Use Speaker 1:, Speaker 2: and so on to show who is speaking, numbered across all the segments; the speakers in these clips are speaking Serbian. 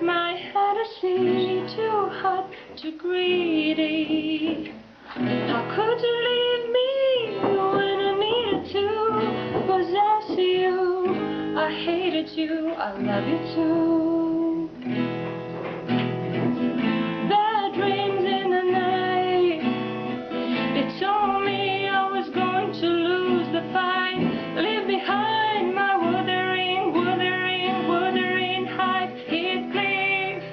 Speaker 1: My head is easy, too hot, too greedy. How could you leave me when I needed to possess you? I hated you, I love you too. Bad dreams in the night, they told me I was going to lose the fight. Leave behind my wuthering, wuthering, wuthering height. Heathcliff,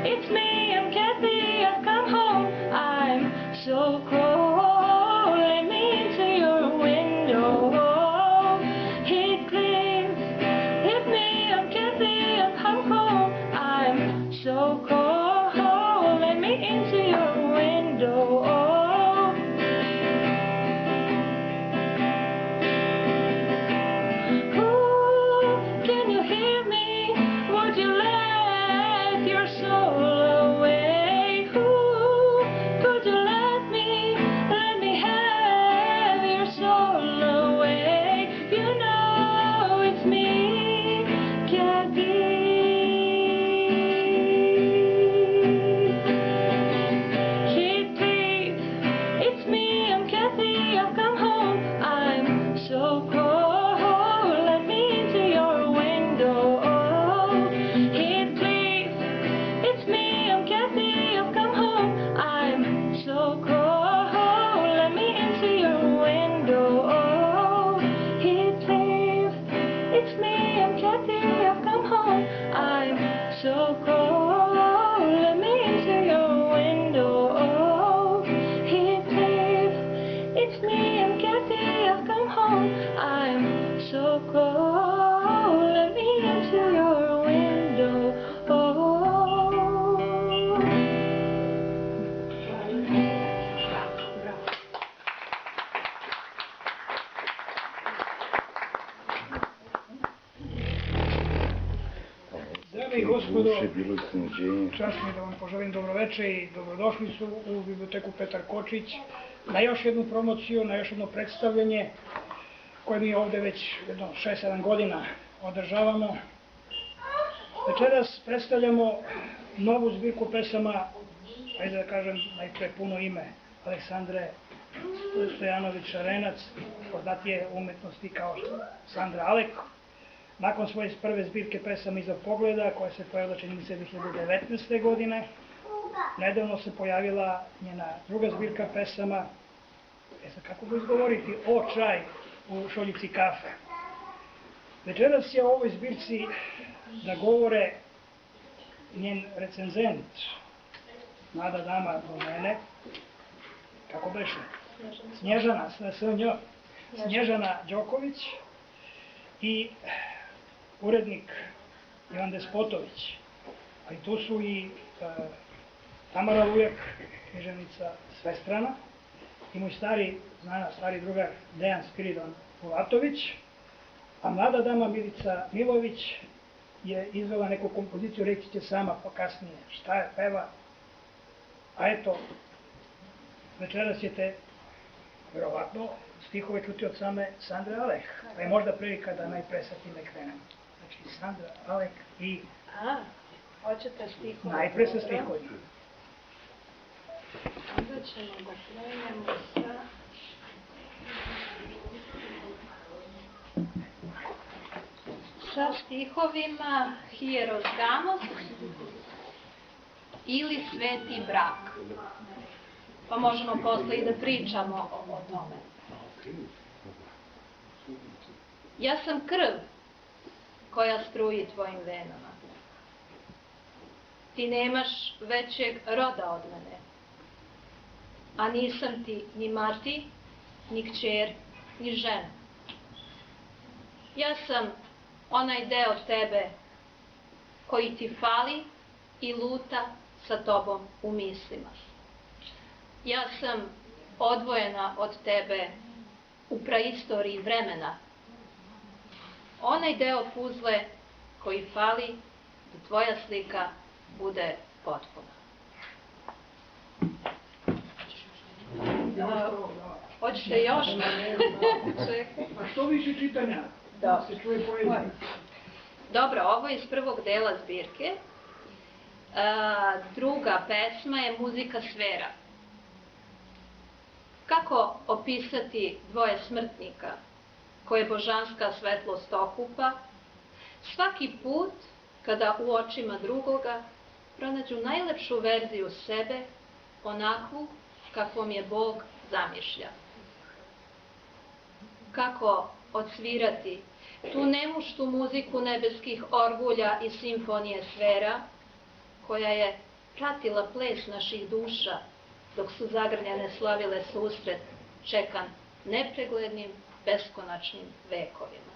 Speaker 1: it's me, I'm Kathy, I've come home. I'm so cold, let me into your window. Heathcliff, it's me, I'm Kathy, I've come home. I'm so cold, let me into your window. Can you hear me? Would you let your soul away? Could you let me have your soul away? You know it's me, Kathy. Heathcliff, it's me, I'm Kathy, I've come home. I'm so cold, let me into your window. Heathcliff, it's me, I'm Kathy, I've come home. I'm so cold, let me into your window. Heathcliff, it's me, I'm Kathy, I've come home. I'm so cold, let me into your window. Heathcliff, it's me, I'm Kathy, I've come home. I'm so cold, let me into your window.
Speaker 2: Dame i gospodo, čast mi da vam poželim dobroveče i dobrodošlicu u biblioteku Petar Kočić na još jednu promociju, na još jedno predstavljanje koje mi ovde već jedno 6-7 godina održavamo. Večeras predstavljamo novu zbirku pesama, ajde da kažem najpre puno ime, Aleksandre Stojanović Arenac, poznatije umetnosti kao Sandra Alek. Nakon svoje prve zbirke pesama Iza pogleda, koja se pojavila čini mi se 2019. godine, nedavno se pojavila njena druga zbirka pesama, kako bi izgovoriti, O čaj u šoljici kafe. Večeras je o ovoj zbirci da govore njen recenzent, mlada dama do mene, kako beše? Snježana Đoković i urednik Ivan Despotović, a i tu su i Tamara Lujak, književnica svestrana, i moj stari drugar Dejan Spiridon Bulatović, a mlada dama Milica Milović je izvela neku kompoziciju, reći će sama pa kasnije šta je peva, a eto, večeras ćete verovatno stihove čuti od same Sandre Alek, pa je možda prilika da najpre sa time krenemo. Znači, Sandra Alek i...
Speaker 1: Hoćete stihove?
Speaker 2: Najpre sa stihovima.
Speaker 1: Onda ćemo da krenemo sa stihovima Hieros Gamos ili Sveti brak. Pa možemo posle i da pričamo o tome. Ja sam krv koja struji tvojim venama. Ti nemaš većeg roda od mene, a nisam ti ni mati, ni kćer, ni žena. Ja sam onaj deo tebe koji ti fali i luta sa tobom u mislima. Ja sam odvojena od tebe u praistoriji vremena. Onaj deo puzle koji fali da tvoja slika bude potpuna. Hoćete još?
Speaker 2: A što više čitanja? Da se čuje poezija.
Speaker 1: Dobro, ovo je iz prvog dela zbirke Druga pesma je Muzika sfera. Kako opisati dvoje smrtnika koje božanska svetlost okupa, svaki put kada u očima drugoga pronađu najlepšu verziju sebe, onakvu kakvom je Bog zamišlja. Kako odsvirati tu nemuštu muziku nebeskih orgulja i simfonije sfera, koja je pratila ples naših duša, dok su zagrljene slavile susret, čekan nepreglednim, beskonačnim vekovima.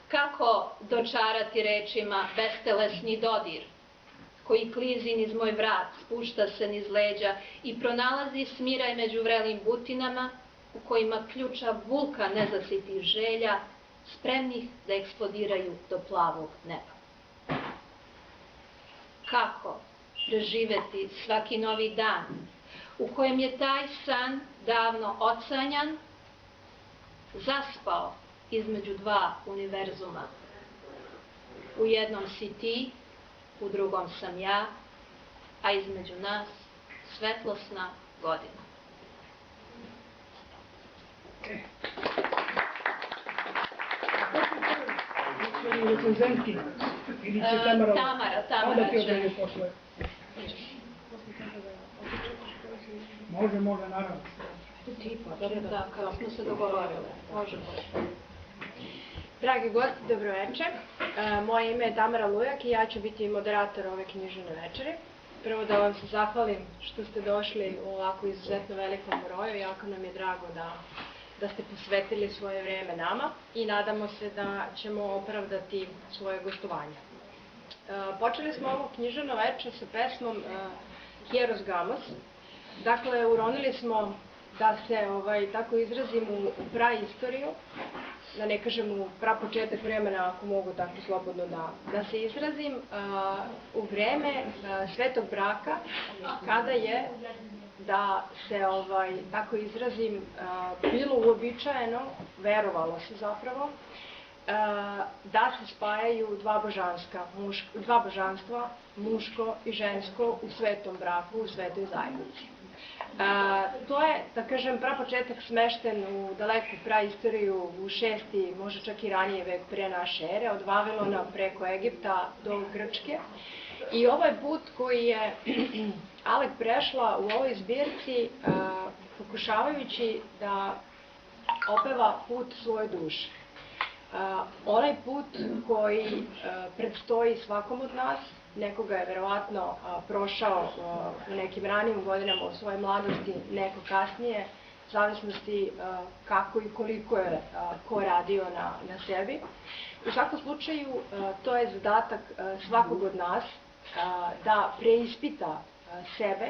Speaker 1: Kako dočarati rečima bestelesni dodir, koji klizi niz moj vrat, spušta se niz leđa i pronalazi smiraj među vrelim butinama, u kojima ključa vulkan nezasitih želja, spremnih da eksplodiraju do plavog neba. Kako preživeti svaki novi dan u kojem je taj san davno ocanjan, zaspao između dva univerzuma. U jednom si ti, u drugom sam ja, a između nas svetlosna godina.
Speaker 2: Recenzentki, ili će Tamara?
Speaker 1: Tamara će.
Speaker 2: Može, naravno.
Speaker 1: Da, kao smo se dogovorili. Može.
Speaker 3: Dragi gosti, dobroveče. Moje ime je Tamara Lujak i ja ću biti moderator ove književne večeri. Prvo da vam se zahvalim što ste došli u ovako izuzetno velikom broju. Jako nam je drago da ste posvetili svoje vreme nama i nadamo se da ćemo opravdati svoje gostovanje. Počeli smo ovu književnu večer sa pesmom Hieros Gamos. Dakle, uronili smo, da se tako izrazim, u praistoriju, da ne kažem u prapočetak vremena, ako mogu tako slobodno da se izrazim, u vreme svetog braka, kada je, da se tako izrazim, bilo uobičajeno, verovalo se zapravo, da se spajaju dva božanstva, muško i žensko, u svetom braku, u svetoj zajednici. To je, da kažem, prapočetak smešten u daleku praistoriju, u 6. možda čak i ranije vek pre naše ere, od Vavilona preko Egipta do Grčke. I ovaj put koji je Alek prešla u ovoj zbirci, pokušavajući da opeva put svoje duše. Onaj put koji predstoji svakom od nas, nekoga je verovatno prošao u nekim ranijim godinama u svojoj mladosti, neko kasnije, u zavisnosti kako i koliko je ko radio na sebi. U svakom slučaju, to je zadatak svakog od nas da preispita sebe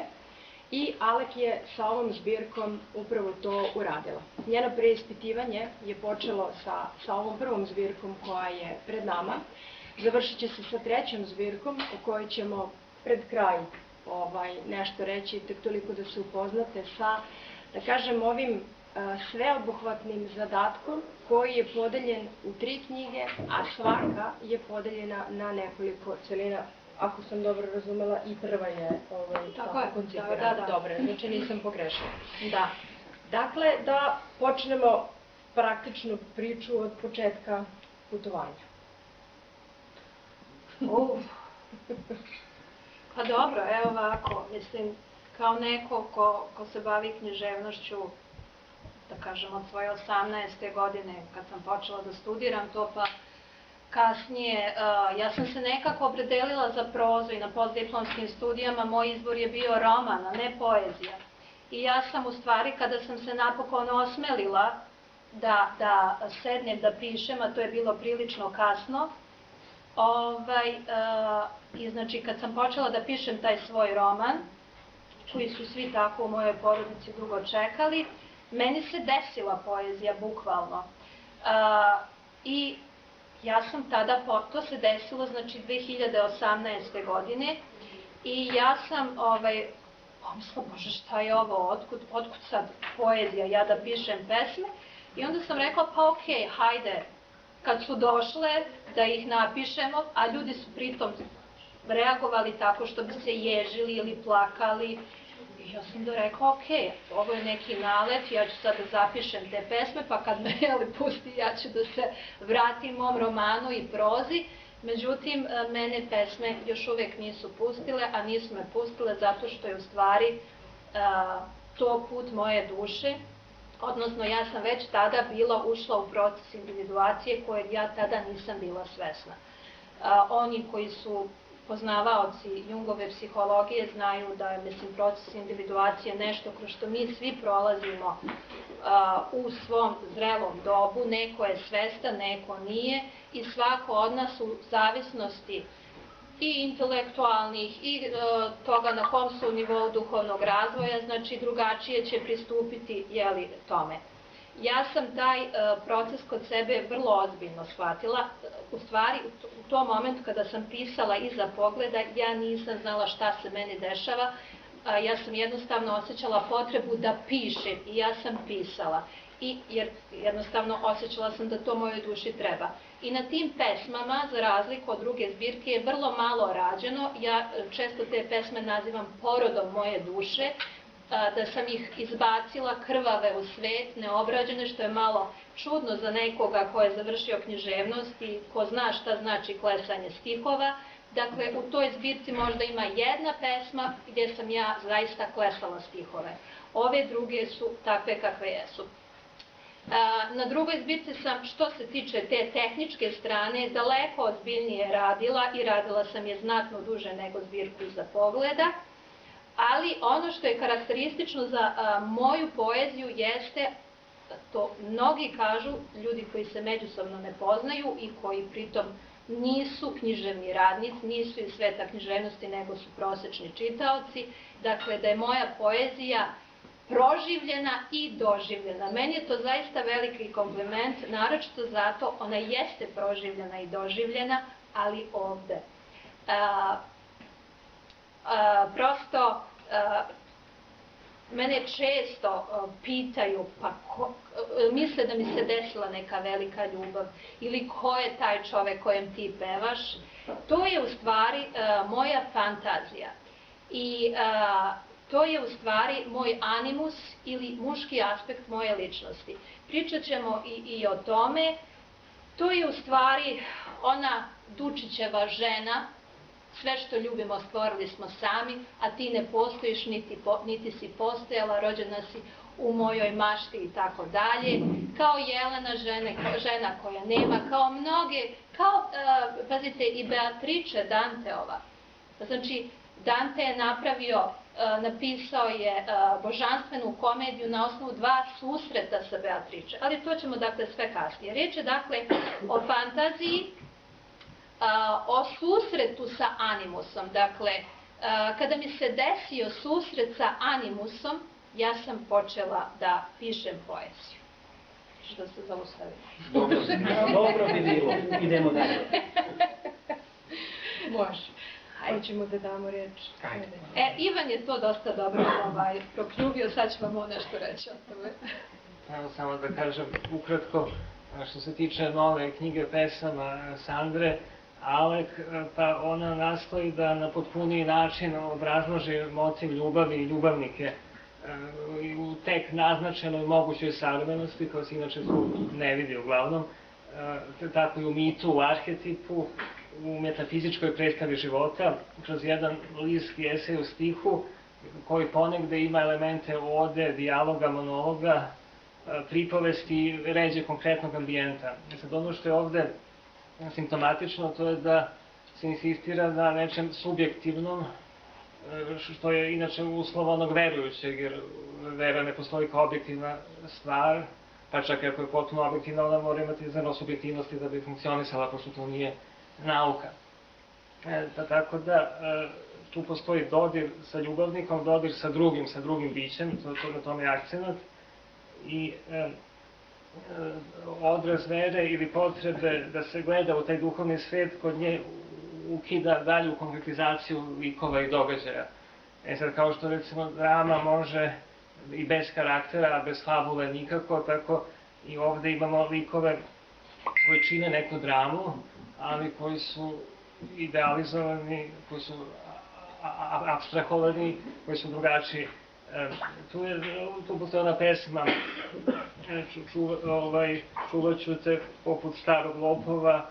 Speaker 3: i Alek je sa ovom zbirkom upravo to uradila. Njeno preispitivanje je počelo sa ovom prvom zbirkom koja je pred nama. Završit će se sa 3. zbirkom o kojoj ćemo pred kraj nešto reći, tek toliko da se upoznate sa, da kažem, ovim sveobuhvatnim zadatkom koji je podeljen u 3 knjige, a svaka je podeljena na nekoliko celina. Ako sam dobro razumela, i prva je tako koncipirana. Dobro, znači nisam pogrešila. Da. Dakle, da počnemo praktičnu priču od početka putovanja.
Speaker 1: Pa dobro, evo ovako, mislim, kao neko ko se bavi književnošću, da kažem, od svoje 18. godine, kad sam počela da studiram to, pa kasnije, ja sam se nekako opredelila za prozu i na postdiplomskim studijama moj izbor je bio roman, a ne poezija. I ja sam u stvari, kada sam se napokon osmelila da sednem da pišem, a to je bilo prilično kasno, i znači kad sam počela da pišem taj svoj roman, koji su svi tako u mojoj porodici dugo čekali, meni se desila poezija, bukvalno. I ja sam tada, to se desilo, znači 2018. godine, i ja sam pomislila, bože, šta je ovo, otkud sad poezija, ja da pišem pesme, i onda sam rekla, pa okej, hajde, kad su došle, da ih napišemo, a ljudi su pritom reagovali tako što bi se ježili ili plakali. I ja sam da rekla, ok, ovo je neki nalet, ja ću sad da zapišem te pesme, pa kad me pusti, ja ću da se vratim mom romanu i prozi. Međutim, mene pesme još uvek nisu pustile, a nisu me pustile zato što je u stvari to put moje duše, odnosno ja sam već tada bila ušla u proces individuacije kojeg ja tada nisam bila svesna. Oni koji su poznavaoci Jungove psihologije znaju da je, proces individuacije nešto kroz što mi svi prolazimo u svom zrelom dobu. Neko je svestan, neko nije i svako od nas u zavisnosti i intelektualnih i toga na kom su nivou duhovnog razvoja, znači drugačije će pristupiti tome. Ja sam taj proces kod sebe vrlo ozbiljno shvatila. U stvari, u tom momentu kada sam pisala iza pogleda, ja nisam znala šta se meni dešava. Ja sam jednostavno osjećala potrebu da pišem i ja sam pisala. Jer jednostavno osjećala sam da to mojoj duši treba. I na tim pesmama, za razliku od druge zbirke, je vrlo malo rađeno. Ja često te pesme nazivam porodom moje duše, da sam ih izbacila krvave u svet, neobrađene, što je malo čudno za nekoga ko je završio književnost i ko zna šta znači klesanje stihova. Dakle, u toj zbirci možda ima jedna pesma gdje sam ja zaista klesala stihove. Ove druge su takve kakve jesu. Na drugoj zbirci sam, što se tiče te tehničke strane, daleko ozbiljnije radila i radila sam je znatno duže nego zbirku iza pogleda. Ali ono što je karakteristično za moju poeziju jeste, to mnogi kažu, ljudi koji se međusobno ne poznaju i koji pritom nisu književni radnici, nisu iz sveta književnosti, nego su prosečni čitaoci, dakle da je moja poezija proživljena i doživljena. Meni je to zaista veliki kompliment, naročito zato ona jeste proživljena i doživljena, ali ovde. Prosto, mene često pitaju, pa misle da mi se desila neka velika ljubav, ili ko je taj čovek kojem ti pevaš. To je u stvari moja fantazija. I to je u stvari moj animus ili muški aspekt moje ličnosti. Pričat ćemo i o tome. To je u stvari ona Dučićeva žena, sve što ljubimo stvorili smo sami, a ti ne postojiš, niti si postojala, rođena si u mojoj mašti i tako dalje. Kao Jelena, žena koja nema, kao mnoge, kao, pazite, i Beatrice Danteova. Znači, Dante je napisao je božanstvenu komediju na osnovu 2 susreta sa Beatrice, ali to ćemo dakle sve kasnije. Riječ je dakle o fantaziji, o susretu sa animusom. Dakle, kada mi se desio susret sa animusom, ja sam počela da pišem poeziju. Što se zaustavimo?
Speaker 4: Dobro bi bilo. Idemo dalje.
Speaker 3: Može. Hoćemo da damo reč.
Speaker 1: Ivan je to dosta dobro prokljubio, sad ću vam ovo nešto reći o tome.
Speaker 5: Evo samo da kažem ukratko, što se tiče nove knjige pesama Sandre Alek, pa ona nastoji da na potpuniji način obrazloži motiv ljubavi i ljubavnike u tek naznačenoj mogućoj savremenosti, koja se inače tu ne vidi uglavnom, tako i u mitu, u arhetipu, u metafizičkoj predstavi života, kroz jedan lirski esej u stihu, koji ponegde ima elemente ode, dijaloga, monologa, pripovesti, ređe konkretnog ambijenta. Sad ono što je ovde simptomatično, to je da se insistira na nečem subjektivnom, što je inače uslov onog verujućeg, jer vera ne postoji kao objektivna stvar, pa čak i ako je potpuno objektivna, ona mora imati zrno subjektivnosti da bi funkcionisala, pošto to nije nauka. Tako da tu postoji dodir sa ljubavnikom, dodir sa drugim bićem, na tome je akcenat, i odraz vere ili potrebe da se gleda u taj duhovni svet kod nje ukida dalju konkretizaciju likova i događaja. Sad, kao što recimo drama može i bez karaktera, bez fabule nikako, tako i ovde imamo likove koji čine neku dramu, ali koji su idealizovani, koji su apstrahovani, koji su drugačiji. Tu postoje ona pesma čuvat ću te poput starog lopova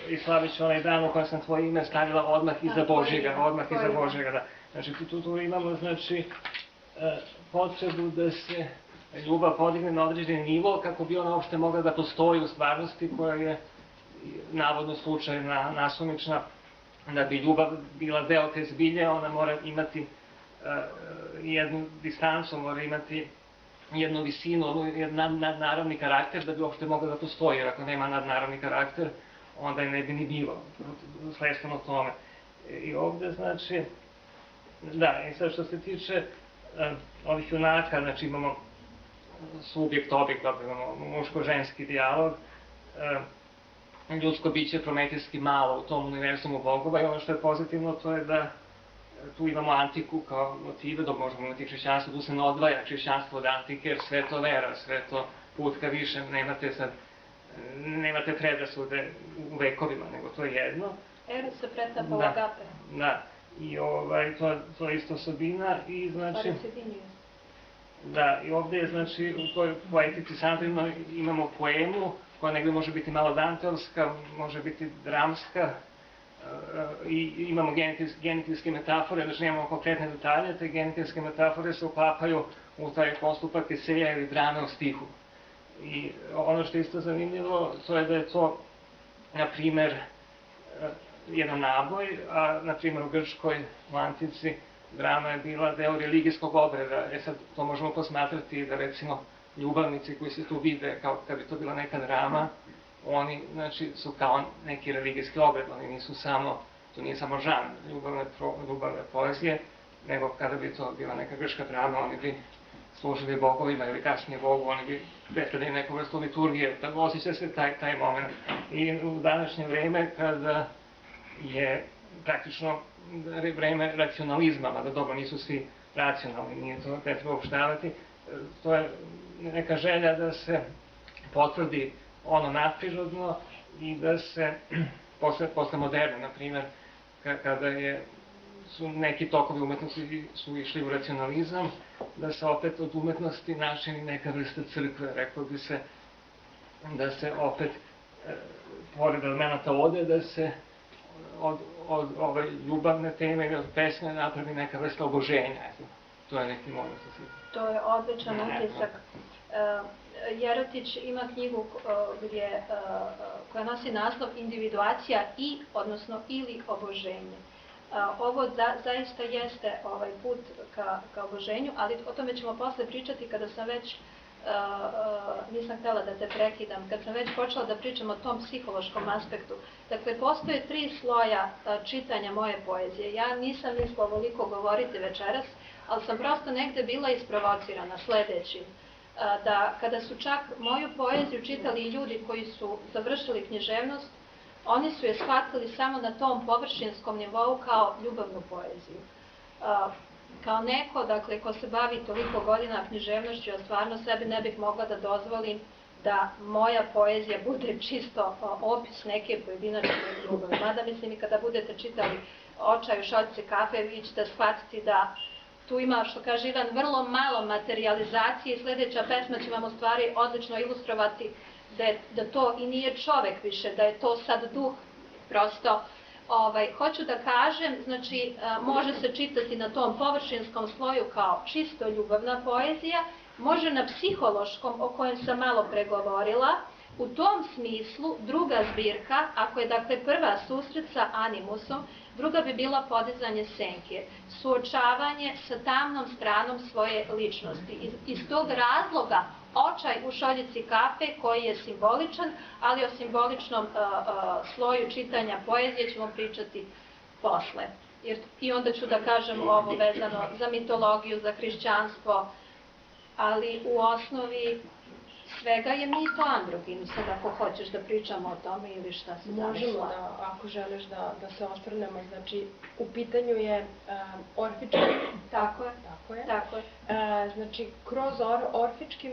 Speaker 5: i slavit ću onaj dan u kojem sam tvoje ime stavila odmah iza Božjega. Znači tu imamo potrebu da se ljubav podigne na određeni nivo kako bi ona uopšte mogla da postoji u stvarnosti koja je navodno slučajna, nasumična. Da bi ljubav bila deo te zbilje, ona mora imati jednu distancu, mora imati jednu visinu, jedan nadnaravni karakter da bi uopšte mogla da postoji, jer ako nema nadnaravni karakter, onda je ne bi ni bilo, sledstveno tome. I ovde, znači, da, i sad što se tiče ovih junaka, znači imamo subjekt-objekt, imamo muško-ženski dijalog, ljudsko biće prometejski malo u tom univerzumu bogova i ono što je pozitivno to je da tu imamo antiku kao motive, dok možemo imati hrišćanstvo, tu se ne odvaja hrišćanstvo od antike jer sve to vera, sve to put ka višem, nemate predrasude u vekovima, nego to je jedno.
Speaker 1: Eros se pretapa u agape.
Speaker 5: Da, i to je isto osobina i znači... Da, i ovde je znači u toj poetici Sandrino imamo poemu koja negde može biti malo danteovska, može biti dramska i imamo genitivske metafore, znači nemamo konkretne detalje, te genitivske metafore se uklapaju u taj postupak eseja ili drame u stihu. I ono što je isto zanimljivo, to je da je to, na primer, jedan naboj, a na primer u Grčkoj, u antici, drama je bila deo religijskog obreda. Sad to možemo posmatrati da recimo ljubavnici koji se tu vide kao kad bi to bila neka drama, oni znači su kao neki religijski obred, oni nisu samo, to nije samo žanr ljubavne poezije, nego kada bi to bila neka grčka drama, oni bi služili bogovima ili kasnije Bogu, oni bi predstavljali neku vrstu liturgije, tako osjeća se taj moment. I u današnje vreme kada je praktično vreme racionalizma, mada dobro nisu svi racionalni, nije to ne treba uopštavati, to je neka želja da se potvrdi ono nadprirodno i da se posle moderne, na primjer, kada su neki tokovi umetnosti su išli u racionalizam, da se opet od umetnosti načini neka vrsta crkve, rekao bi se da se opet, pored elemenata ode, da se od ove ljubavne teme ili od pesme napravi neka vrsta oboženja. To je neki moment.
Speaker 1: To je odličan utisak. Jerotić ima knjigu koja nosi naslov Individuacija i, odnosno ili oboženje. Ovo zaista jeste put ka oboženju, ali o tome ćemo posle pričati kada sam već, nisam htjela da te prekidam, kad sam već počela da pričam o tom psihološkom aspektu. Dakle, postoje 3 sloja čitanja moje poezije. Ja nisam mislila ovoliko govoriti večeras, ali sam prosto negde bila isprovocirana sledećim. Da kada su čak moju poeziju čitali ljudi koji su završili književnost, oni su je shvatili samo na tom površinskom nivou kao ljubavnu poeziju. Kao neko, dakle, ko se bavi toliko godina književnošću, ja stvarno sebi ne bih mogla da dozvolim da moja poezija bude čisto opis neke pojedinačne ljubavi. Mada mislim i kada budete čitali Očaj u šaljci kafe, vi ćete shvatiti da tu ima, što kaže Ivan, vrlo malo materijalizacije i sledeća pesma će vam u stvari odlično ilustrovati da to i nije čovek više, da je to sad duh. Prosto, hoću da kažem, znači, može se čitati na tom površinskom sloju kao čisto ljubavna poezija, može na psihološkom, o kojem sam malo pregovorila. U tom smislu, druga zbirka, ako je dakle prva susret sa animusom, druga bi bila podizanje senke, suočavanje sa tamnom stranom svoje ličnosti. Iz tog razloga Očaj u šoljici kafe, koji je simboličan, ali o simboličnom sloju čitanja poezije ćemo pričati posle. I onda ću da kažem ovo vezano za mitologiju, za hrišćanstvo, ali u osnovi svega je mito androgin, sad ako hoćeš da pričamo o tome ili šta se zamišla.
Speaker 3: Možemo da, ako želiš da se osvrnemo, znači u pitanju je orfički.
Speaker 1: Tako je.
Speaker 3: Znači kroz orfički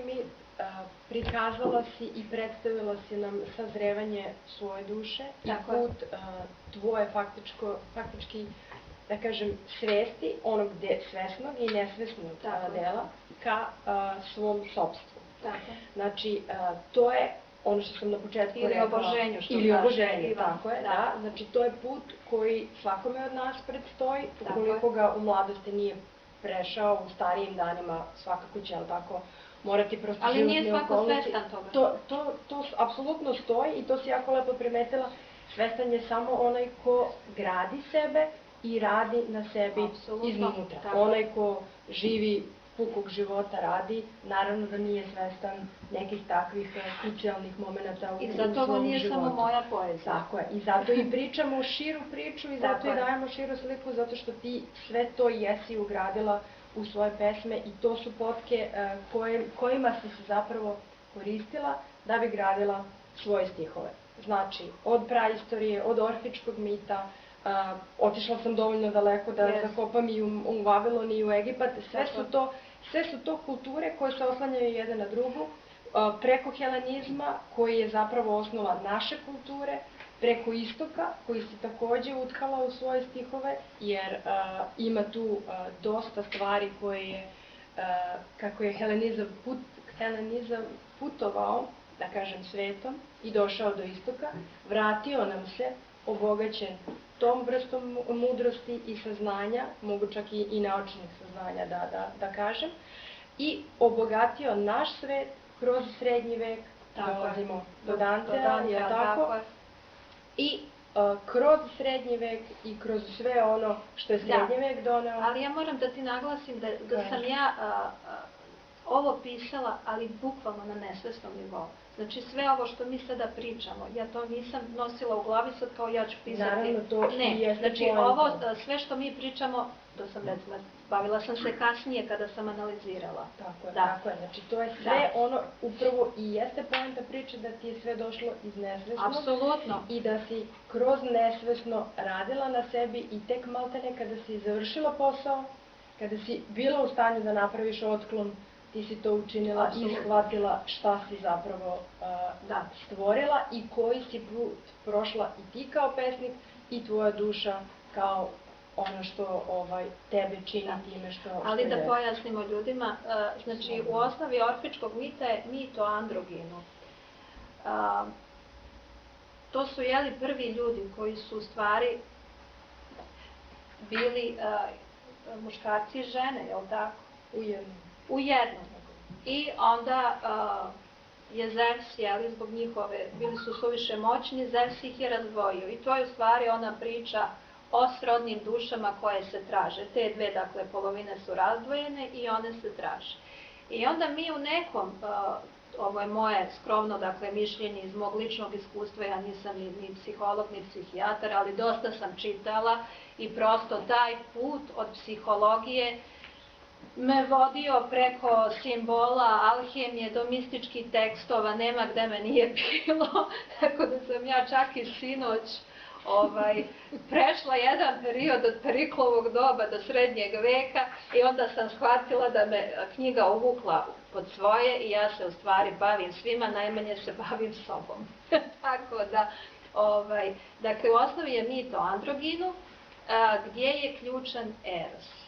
Speaker 3: prikazala si i predstavila si nam sazrevanje svoje duše i put tvoje faktički, da kažem, svesti, onog svesnog i nesvesnog dela, ka svom sopstvu. Znači, to je ono što sam na početku rekla.
Speaker 1: Ili oboženju, što
Speaker 3: ili oboženju, tako je, da. Znači, to je put koji svakome od nas predstoji, ukoliko ga u mladosti nije prešao, u starijim danima svakako će, ali tako, morati prosto
Speaker 1: ali
Speaker 3: životne
Speaker 1: nije svako
Speaker 3: okolnosti.
Speaker 1: svestan toga.
Speaker 3: To apsolutno stoji i to si jako lepo primetila. Svestan je samo onaj ko gradi sebe i radi na sebi iznutra. Onaj ko živi pukog života radi, naravno da nije svestan nekih takvih krucijalnih momenta u svom životu.
Speaker 1: I zato ovo nije samo moja poezija.
Speaker 3: Tako je. I zato i pričamo širu priču i zato i dajemo širu sliku, zato što ti sve to jesi ugradila u svoje pesme i to su potke kojima si se zapravo koristila da bi gradila svoje stihove. Znači, od praistorije, od orfičkog mita, otišla sam dovoljno daleko da zakopam i u Vavilon i u Egipat, sve su to kulture koje se oslanjaju jedna na drugu, preko helenizma koji je zapravo osnova naše kulture, preko istoka koji se takođe utkala u svoje stihove, jer ima tu dosta stvari koje je, kako je helenizam putovao, da kažem, svetom i došao do istoka, vratio nam se obogaćen tom vrstom mudrosti i saznanja, mogu čak i naučnih saznanja da kažem, i obogatio naš svet kroz srednji vek, dolazimo do Dantea, je tako? I kroz srednji vek i kroz sve ono što je srednji vek doneo.
Speaker 1: Ali ja moram da ti naglasim da sam ja ovo pisala, ali bukvalno na nesvesnom nivou. Znači sve ovo što mi sada pričamo, ja to nisam nosila u glavi sad kao ja ću pisati.
Speaker 3: Naravno, to i jeste
Speaker 1: znači ovo, sve što mi pričamo, to sam recimo, bavila sam se kasnije kada sam analizirala.
Speaker 3: Tako je, znači to je sve ono, upravo i jeste poenta priče da ti je sve došlo iz nesvesnog.
Speaker 1: Apsolutno.
Speaker 3: I da si kroz nesvesno radila na sebi i tek maltene kada si završila posao, kada si bila u stanju da napraviš otklon, ti si to učinila i shvatila šta si zapravo stvorila i koji si put prošla i ti kao pesnik i tvoja duša kao ono što tebe čini time što je.
Speaker 1: Ali da pojasnimo ljudima, znači u osnovi orfičkog mita je mit o androginu. To su prvi ljudi koji su u stvari bili muškarci i žene, je li tako? U jednom. I onda je Zevs, zbog njihove, bili su suviše moćni, Zevs ih je razdvojio. I to je u stvari ona priča o srodnim dušama koje se traže. Te dve, dakle, polovine su razdvojene i one se traže. I onda mi u nekom, ovo je moje skromno, dakle, mišljenje iz mog ličnog iskustva, ja nisam ni psiholog, ni psihijatar, ali dosta sam čitala i prosto taj put od psihologije me vodio preko simbola, alhemije, do mističkih tekstova, nema gde me nije bilo, tako da sam ja čak i sinoć prešla jedan period od Periklovog doba do srednjeg veka i onda sam shvatila da me knjiga uvukla pod svoje i ja se u stvari bavim svima, najmanje se bavim sobom. Tako da, dakle, u osnovi je mit o androginu, gdje je ključan Eros.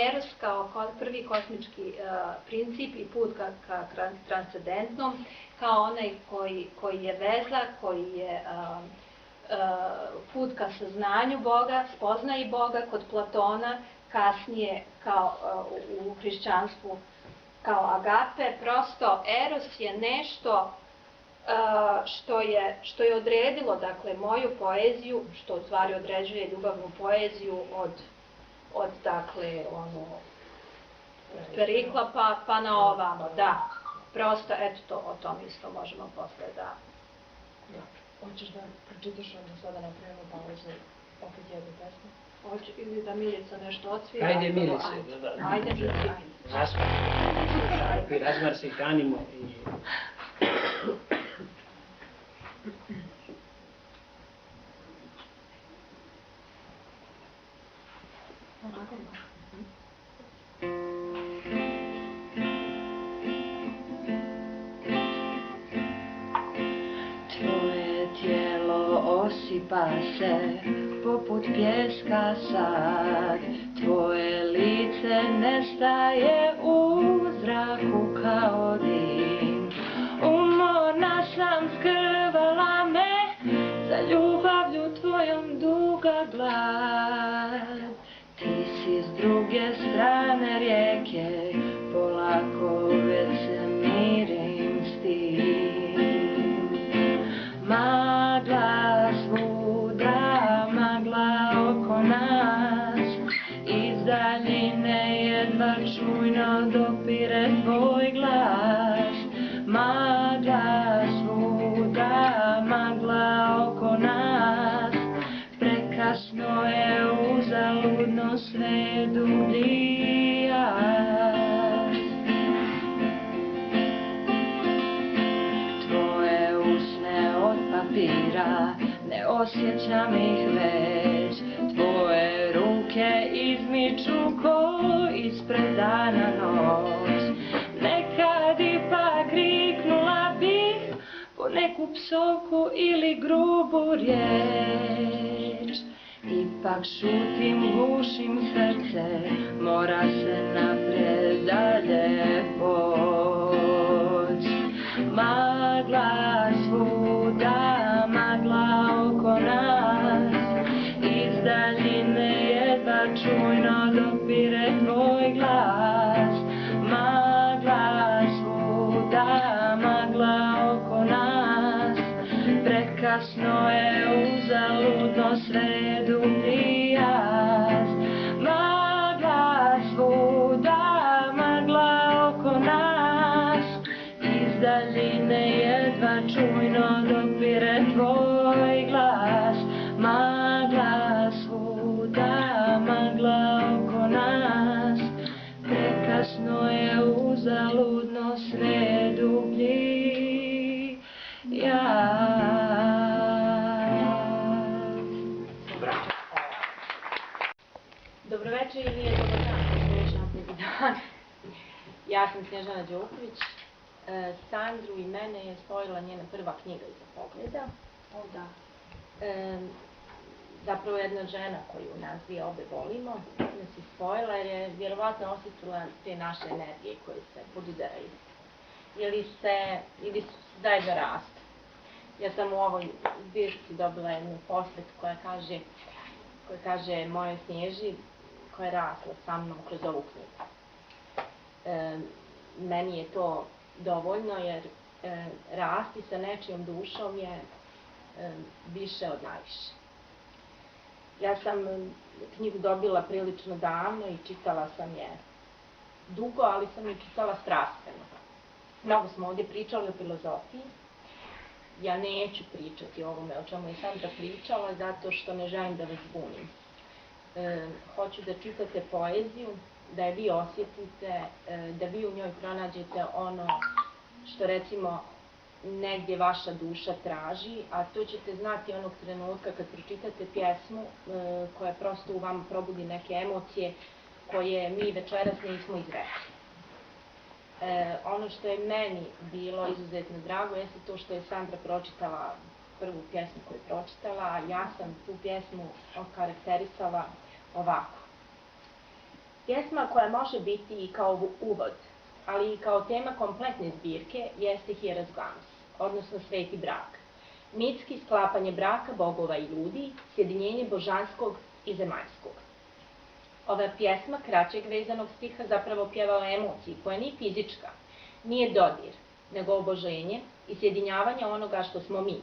Speaker 1: Eros kao prvi kosmički princip i put ka transcendentnom, kao onaj koji je veza, koji je put ka saznanju Boga, spoznaji Boga kod Platona, kasnije u hrišćanstvu kao agape. Prosto Eros je nešto što je odredilo, dakle, moju poeziju, što u stvari određuje ljubavnu poeziju od dakle, Perikla pa na ovamo, da. Prosto, eto, o tom isto možemo posle da...
Speaker 3: Hoćeš da pročitaš onda sada napravimo pauzu opet jednu pesmu?
Speaker 1: Hoću, ili da Milica nešto odsvira.
Speaker 4: Ajde Milice, da.
Speaker 1: Ajde Milice.
Speaker 4: Razmar se i kanimo i...
Speaker 6: rasipa se poput pjeska sad, tvoje lice nestaje u zraku kao dim. Umorna sam, skrvala me, za ljubavlju tvojom duga glad. Ti si s druge strane rijeke, polako već se mirim s tim. Magla svuda, magla oko nas, iz daljine jedva čujno dopire tvoj glas. Magla svuda, magla oko nas, prekasno je, uzaludno sve dublji jaz. Tvoje usne od papira, ne osjećam ih već, tvoje ruke izmiču ko ispred dana noć. Nekad ipak kriknula bih po neku psovku ili grubu riječ. Ipak šutim, gušim srce, mora se naprijed dalje poć. Magla svuda, magla oko nas, iz daljine jedva čujno dopire tvoj glas. Magla svuda, magla oko nas, prekasno je, uzaludno sve dublji jaz. Magla svuda, magla oko nas, iz daljine jedva čujno dopire tvoj glas. Magla svuda, magla oko nas, prekasno je, uzaludno sve dublji jaz.
Speaker 7: Dobroveče i nije dobar dan, to je još napredni dan. Ja sam Snježana Đoković. Sandru i mene je spojila njena prva knjiga Iza pogleda. Zapravo jedna žena koju nas dvije obe volimo nas je spojila jer je vjerovatno osjetila te naše energije koje se podudaraju. Ili su zajedno rastu. Ja sam u ovoj zbirci dobila jednu posvet koja kaže mojoj Snježi koja je rasla sa mnom kroz ovu knjigu. Meni je to dovoljno jer rasti sa nečijom dušom je više od najviše. Ja sam knjigu dobila prilično davno i čitala sam je dugo, ali sam je čitala strastveno. Mnogo smo ovdje pričali o filozofiji. Ja neću pričati o ovome o čemu je Sandra pričala, zato što ne želim da vas zbunim. Hoću da čitate poeziju, da je vi osjetite, da vi u njoj pronađete ono što recimo negdje vaša duša traži, a to ćete znati onog trenutka kad pročitate pjesmu koja prosto u vama probudi neke emocije koje mi večeras nismo izrekli. Ono što je meni bilo izuzetno drago jeste to što je Sandra pročitala prvu pjesmu koju je pročitala, a ja sam tu pjesmu okarakterisala ovako. Pjesma koja može biti i kao uvod, ali i kao tema kompletne zbirke jeste Hieros-Gamos, odnosno sveti brak. Mitski sklapanje braka bogova i ljudi, sjedinjenje božanskog i zemaljskog. Ova pjesma kraćeg vezanog stiha zapravo pjeva o emociji koja nije fizička, nije dodir, nego oboženje i sjedinjavanje onoga što smo mi,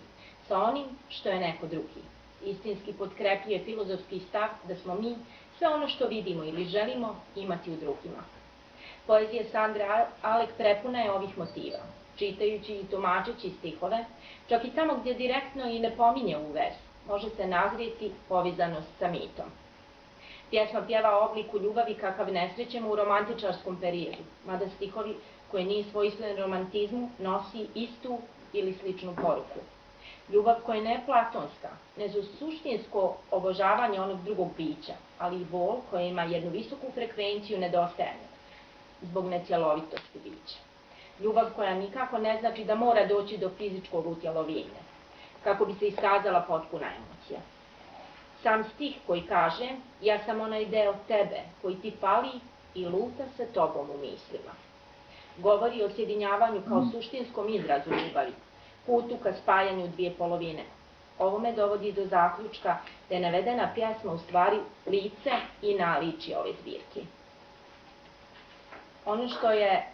Speaker 7: sa onim što je neko drugi. Istinski potkrepljuje filozofski stav da smo mi sve ono što vidimo ili želimo imati u drugima. Poezija Sandre Alek prepuna je ovih motiva. Čitajući i tumačeći stihove, čak i tamo gdje direktno i ne pominje u vers, može se nazrijeti povezanost sa mitom. Pjesma pjeva o obliku ljubavi kakav ne srećemo u romantičarskom periodu, mada stihovi koji nije svojstven romantizmu nosi istu ili sličnu poruku. Ljubav koja je ne platonska, ne za suštinsko obožavanje onog drugog bića, ali i bol koja ima jednu visoku frekvenciju nedostajanja, zbog necjelovitosti bića. Ljubav koja nikako ne znači da mora doći do fizičkog utjelovljenja. kako bi se iskazala potpuna emocija. Sam stih koji kaže, ja sam onaj deo tebe koji ti fali i luta sa tobom u mislima. Govori o sjedinjavanju kao suštinskom izrazu ljubavi, putu ka spajanju dvije polovine. Ovo me dovodi do zaključka da je navedena pjesma u stvari lice i naličje ove zbirke. Ono što je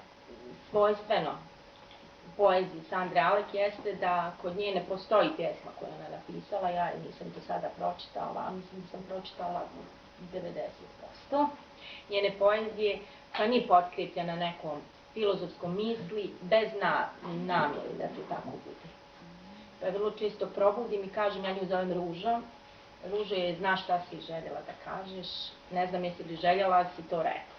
Speaker 7: svojstveno poeziji Sandre Alek jeste da kod nje ne postoji pjesma koju ona napisala, ja je nisam do sada pročitala, a mislim da sam pročitala 90%. Njene poezije pa nije potkrepljena nekom filozofskom misli, bez namjeri da to tako bude. Pa vrlo često probudim i kažem, ja nju zovem Ružom. Ruža je, znaš šta si željela da kažeš, ne znam jesi li željela, si to rekla.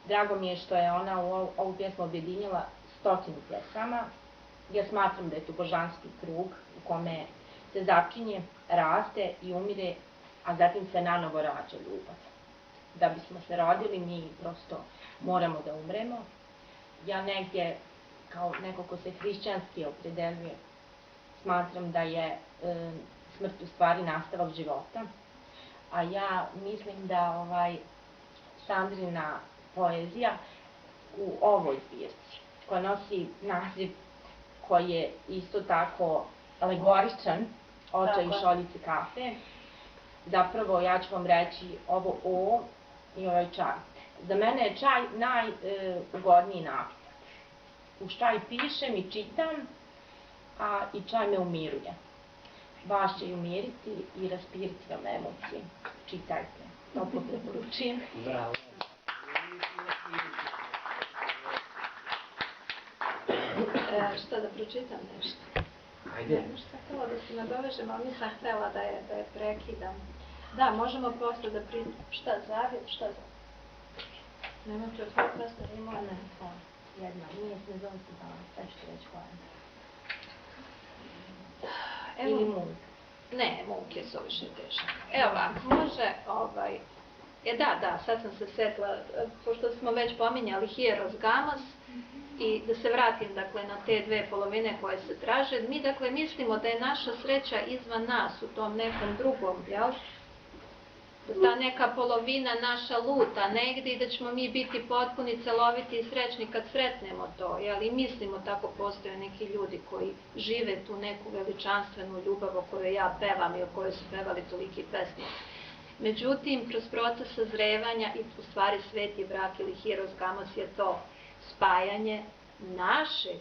Speaker 7: Drago mi je što je ona u ovu pjesmu objedinila 100 pjesama. Ja smatram da je to božanski krug u kome se začinje, raste i umire, a zatim se nanovo rađa ljubav. Da bismo se rodili, mi prosto moramo da umremo. Ja negdje, kao neko ko se hrišćanski opredeljuje, smatram da je smrt u stvari nastavak života. A ja mislim da Sandrina poezija u ovoj zbirci, koja nosi naziv koji je isto tako alegoričan, Očaj u šoljici kafe, zapravo ja ću vam reći ovo O i ovaj čaj. Za mene je čaj najugodniji napitak. Uz čaj pišem i čitam, a i čaj me umiruje. Vas će i umiriti i raspiriti vam emocije. Čitajte. Toplo preporučujem.
Speaker 4: Bravo.
Speaker 1: Šta da pročitam nešto?
Speaker 4: Ajde.
Speaker 1: Šta htjela da se nadovežem, ali nisam htjela da je prekidam. Da, možemo posle da pričam. Šta zavjet, šta zavjet? Nemojte od svoj prosto imao.
Speaker 7: Jedna, nije se ne zove se da sve što reći koja je. Ili muk.
Speaker 1: Ne, muk je suviše težak. Evo ovako, može da, sad sam se setila, pošto smo već pominjali hieros gamos, i da se vratim dakle na te dve polovine koje se traže, mi dakle mislimo da je naša sreća izvan nas u tom nekom drugom, jel? Da ta neka polovina naša luta negdje i da ćemo mi biti potpuni, celoviti i srećni kad sretnemo to, jel? I mislimo tako postoje neki ljudi koji žive tu neku veličanstvenu ljubav o kojoj ja pevam i o kojoj su pevali toliki pesnici. Međutim, kroz proces sazrevanja i u stvari sveti brak ili hieros gamos je to spajanje našeg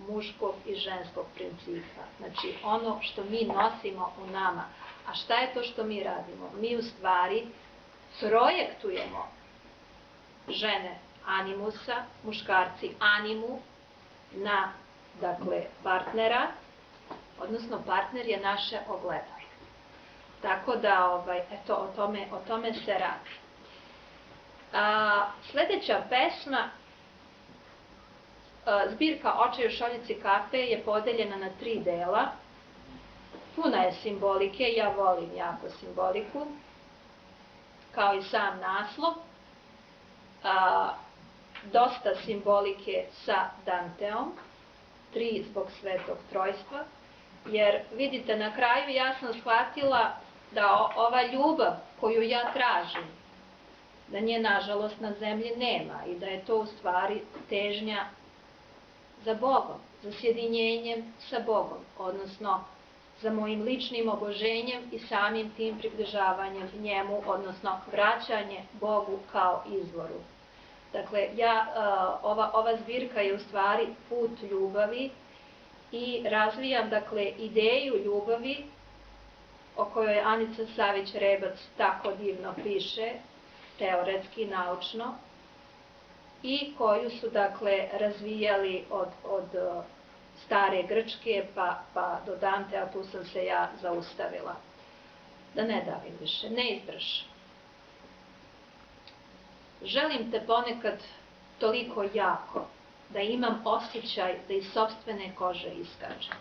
Speaker 1: muškog i ženskog principa. Znači ono što mi nosimo u nama. A šta je to što mi radimo? Mi u stvari projektujemo žene animusa, muškarci animu na partnera, odnosno partner je naše ogledalo. Tako da eto, o tome se radi. Sljedeća pesma, zbirka Očaj u šoljici kafe, je podeljena na 3 dela. Puna je simbolike, ja volim jako simboliku, kao i sam naslov. Dosta simbolike sa Danteom, 3 zbog Svetog Trojstva, jer vidite, na kraju ja sam shvatila da ova ljubav koju ja tražim, da nje nažalost na zemlji nema i da je to u stvari težnja za Bogom, za sjedinjenjem sa Bogom, odnosno za mojim ličnim oboženjem i samim tim približavanjem njemu, odnosno vraćanje Bogu kao izvoru. Dakle, ova zbirka je u stvari put ljubavi i razvijam, dakle, ideju ljubavi o kojoj Anica Savić-Rebac tako divno piše, teoretski, naučno, i koju su, dakle, razvijali od stare Grčke pa do Dantea, tu sam se ja zaustavila. Da ne davim više, ne izdržam. Želim te ponekad toliko jako da imam osjećaj da iz sopstvene kože iskačem.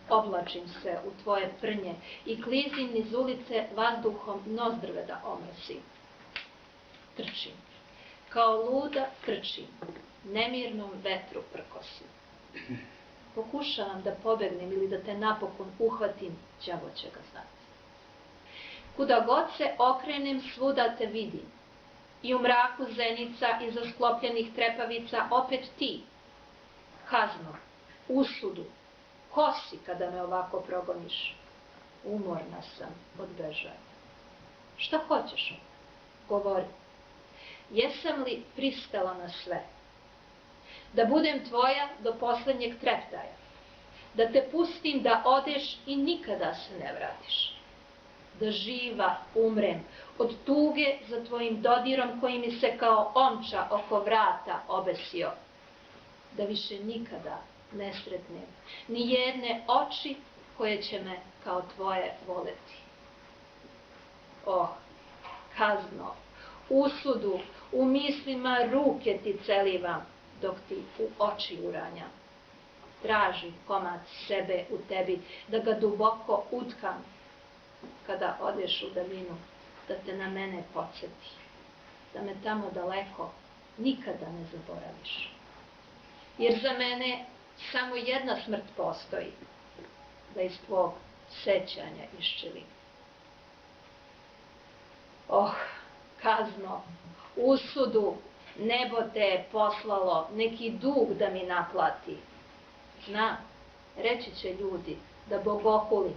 Speaker 1: Oblačim se u tvoje prnje i klizim niz ulice vazduhom nozdrve da omesim. Trčim. Kao luda trčim, nemirnom vetru prkosim. pokušavam da pobegnem ili da te napokon uhvatim, đavo će ga znati. Kuda god se okrenem, svuda te vidim. I u mraku zenica iza sklopljenih trepavica opet ti. Kazno, usudu, ko si kada me ovako progoniš? Umorna sam od bežanja. Šta hoćeš? Govori. Jesam li pristala na sve? Da budem tvoja do poslednjeg treptaja. Da te pustim da odeš i nikada se ne vratiš. Da živa umrem od tuge za tvojim dodirom koji mi se kao omča oko vrata obesio. Da više nikada ne sretnem ni jedne oči koje će me kao tvoje voleti. Oh, kazno, usudu, u mislima ruke ti celivam dok ti u oči uranjam. Traži komad sebe u tebi da ga duboko utkam kada odeš u daljinu, da te na mene podsjeti, da me tamo daleko nikada ne zaboraviš. Jer za mene samo jedna smrt postoji, da iz tvog sećanja iščelim. Oh, kazno, usudu, nebo te je poslalo neki dug da mi naplati. Znam, reći će ljudi da bogohulim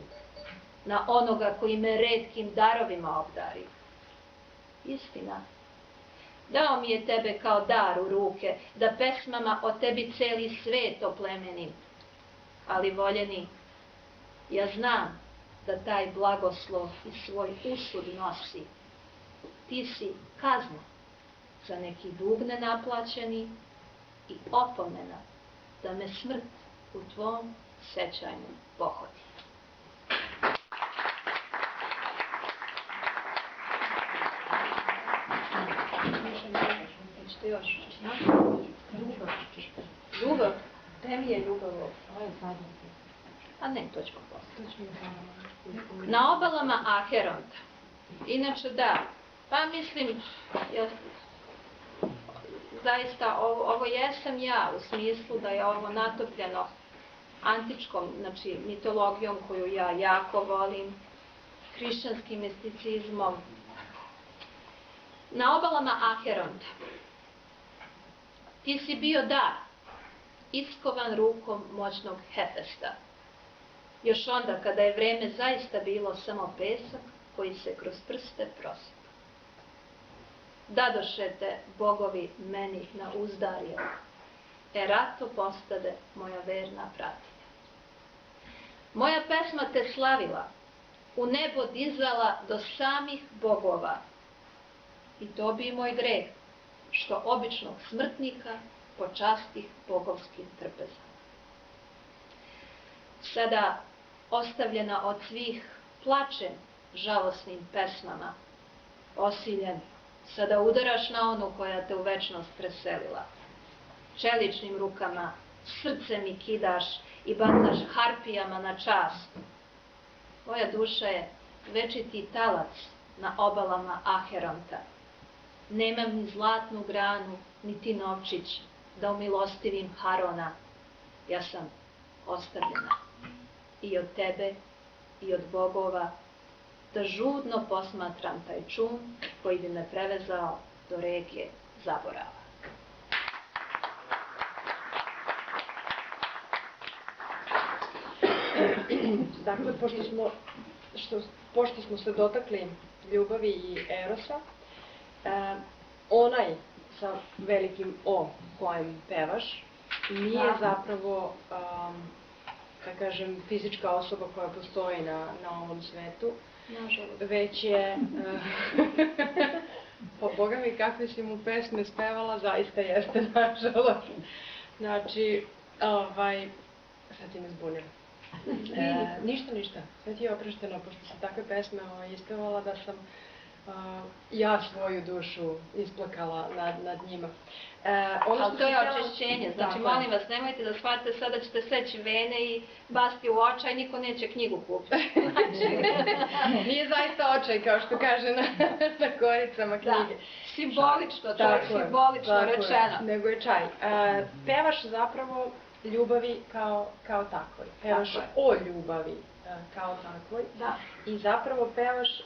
Speaker 1: na onoga koji me retkim darovima obdari. Istina, dao mi je tebe kao dar u ruke, da pesmama o tebi celi svet oplemenim. Ali voljeni, ja znam da taj blagoslov i svoj usud nosi. Ti si kazna za neki dug nenaplaćeni i opomena da me smrt u tvom sećanju pohodi. Hoćete još? Ljubav? Gde mi je ljubav ovo? A ne, to ćemo posle. Na obalama Aheronta. Inače da, pa mislim, zaista ovo jesam ja, u smislu da je ovo natopljeno antičkom, znači mitologijom koju ja jako volim, hrišćanskim misticizmom. Na obalama Aheronta ti si bio dar, iskovan rukom moćnog Hefesta. Još onda kada je vreme zaista bilo samo pesak koji se kroz prste prosipa. Dadoše te bogovi meni na uzdarje, rato postade moja verna pratilja. Moja pesma te slavila, u nebo dizala do samih bogova. I to bi moj greh, što običnog smrtnika počastih bogovskim trpezama. Sada, ostavljena od svih, plačem žalosnim pesmama. Osiljen, sada udaraš na onu koja te u večnost preselila. Čeličnim rukama srce mi kidaš i bacaš harpijama na čast. Moja duša je večiti talac na obalama Aheronta. Nemam ni zlatnu granu, niti novčić, da umilostivim Harona. Ja sam ostavljena i od tebe i od bogova, da žudno posmatram taj čum koji bi me prevezao do reke zaborava.
Speaker 3: Dakle, pošto smo se dotakli ljubavi i erosa, onaj sa velikim O kojem pevaš nije zapravo, da kažem, fizička osoba koja postoji na ovom svetu, već je, pa Boga mi kakve si mu pesme spevala, zaista jeste, nažalost. Znači, sad ti me zbunila. Ništa, sve ti je oprošteno, pošto sam takve pesme ispevala da sam ja svoju dušu isplakala nad njima.
Speaker 1: Ali to je očišćenje, znači molim vas, nemojte da shvatite sada da ćete seći vene i basti u očaj, niko neće knjigu kupiti.
Speaker 3: Nije zaista očaj, kao što kaže na koricama knjige.
Speaker 1: Simbolično, to je simbolično rečeno.
Speaker 3: Nego je čaj. Pevaš zapravo ljubavi kao takvoj. Pevaš o ljubavi kao takvoj.
Speaker 1: Da.
Speaker 3: I zapravo pevaš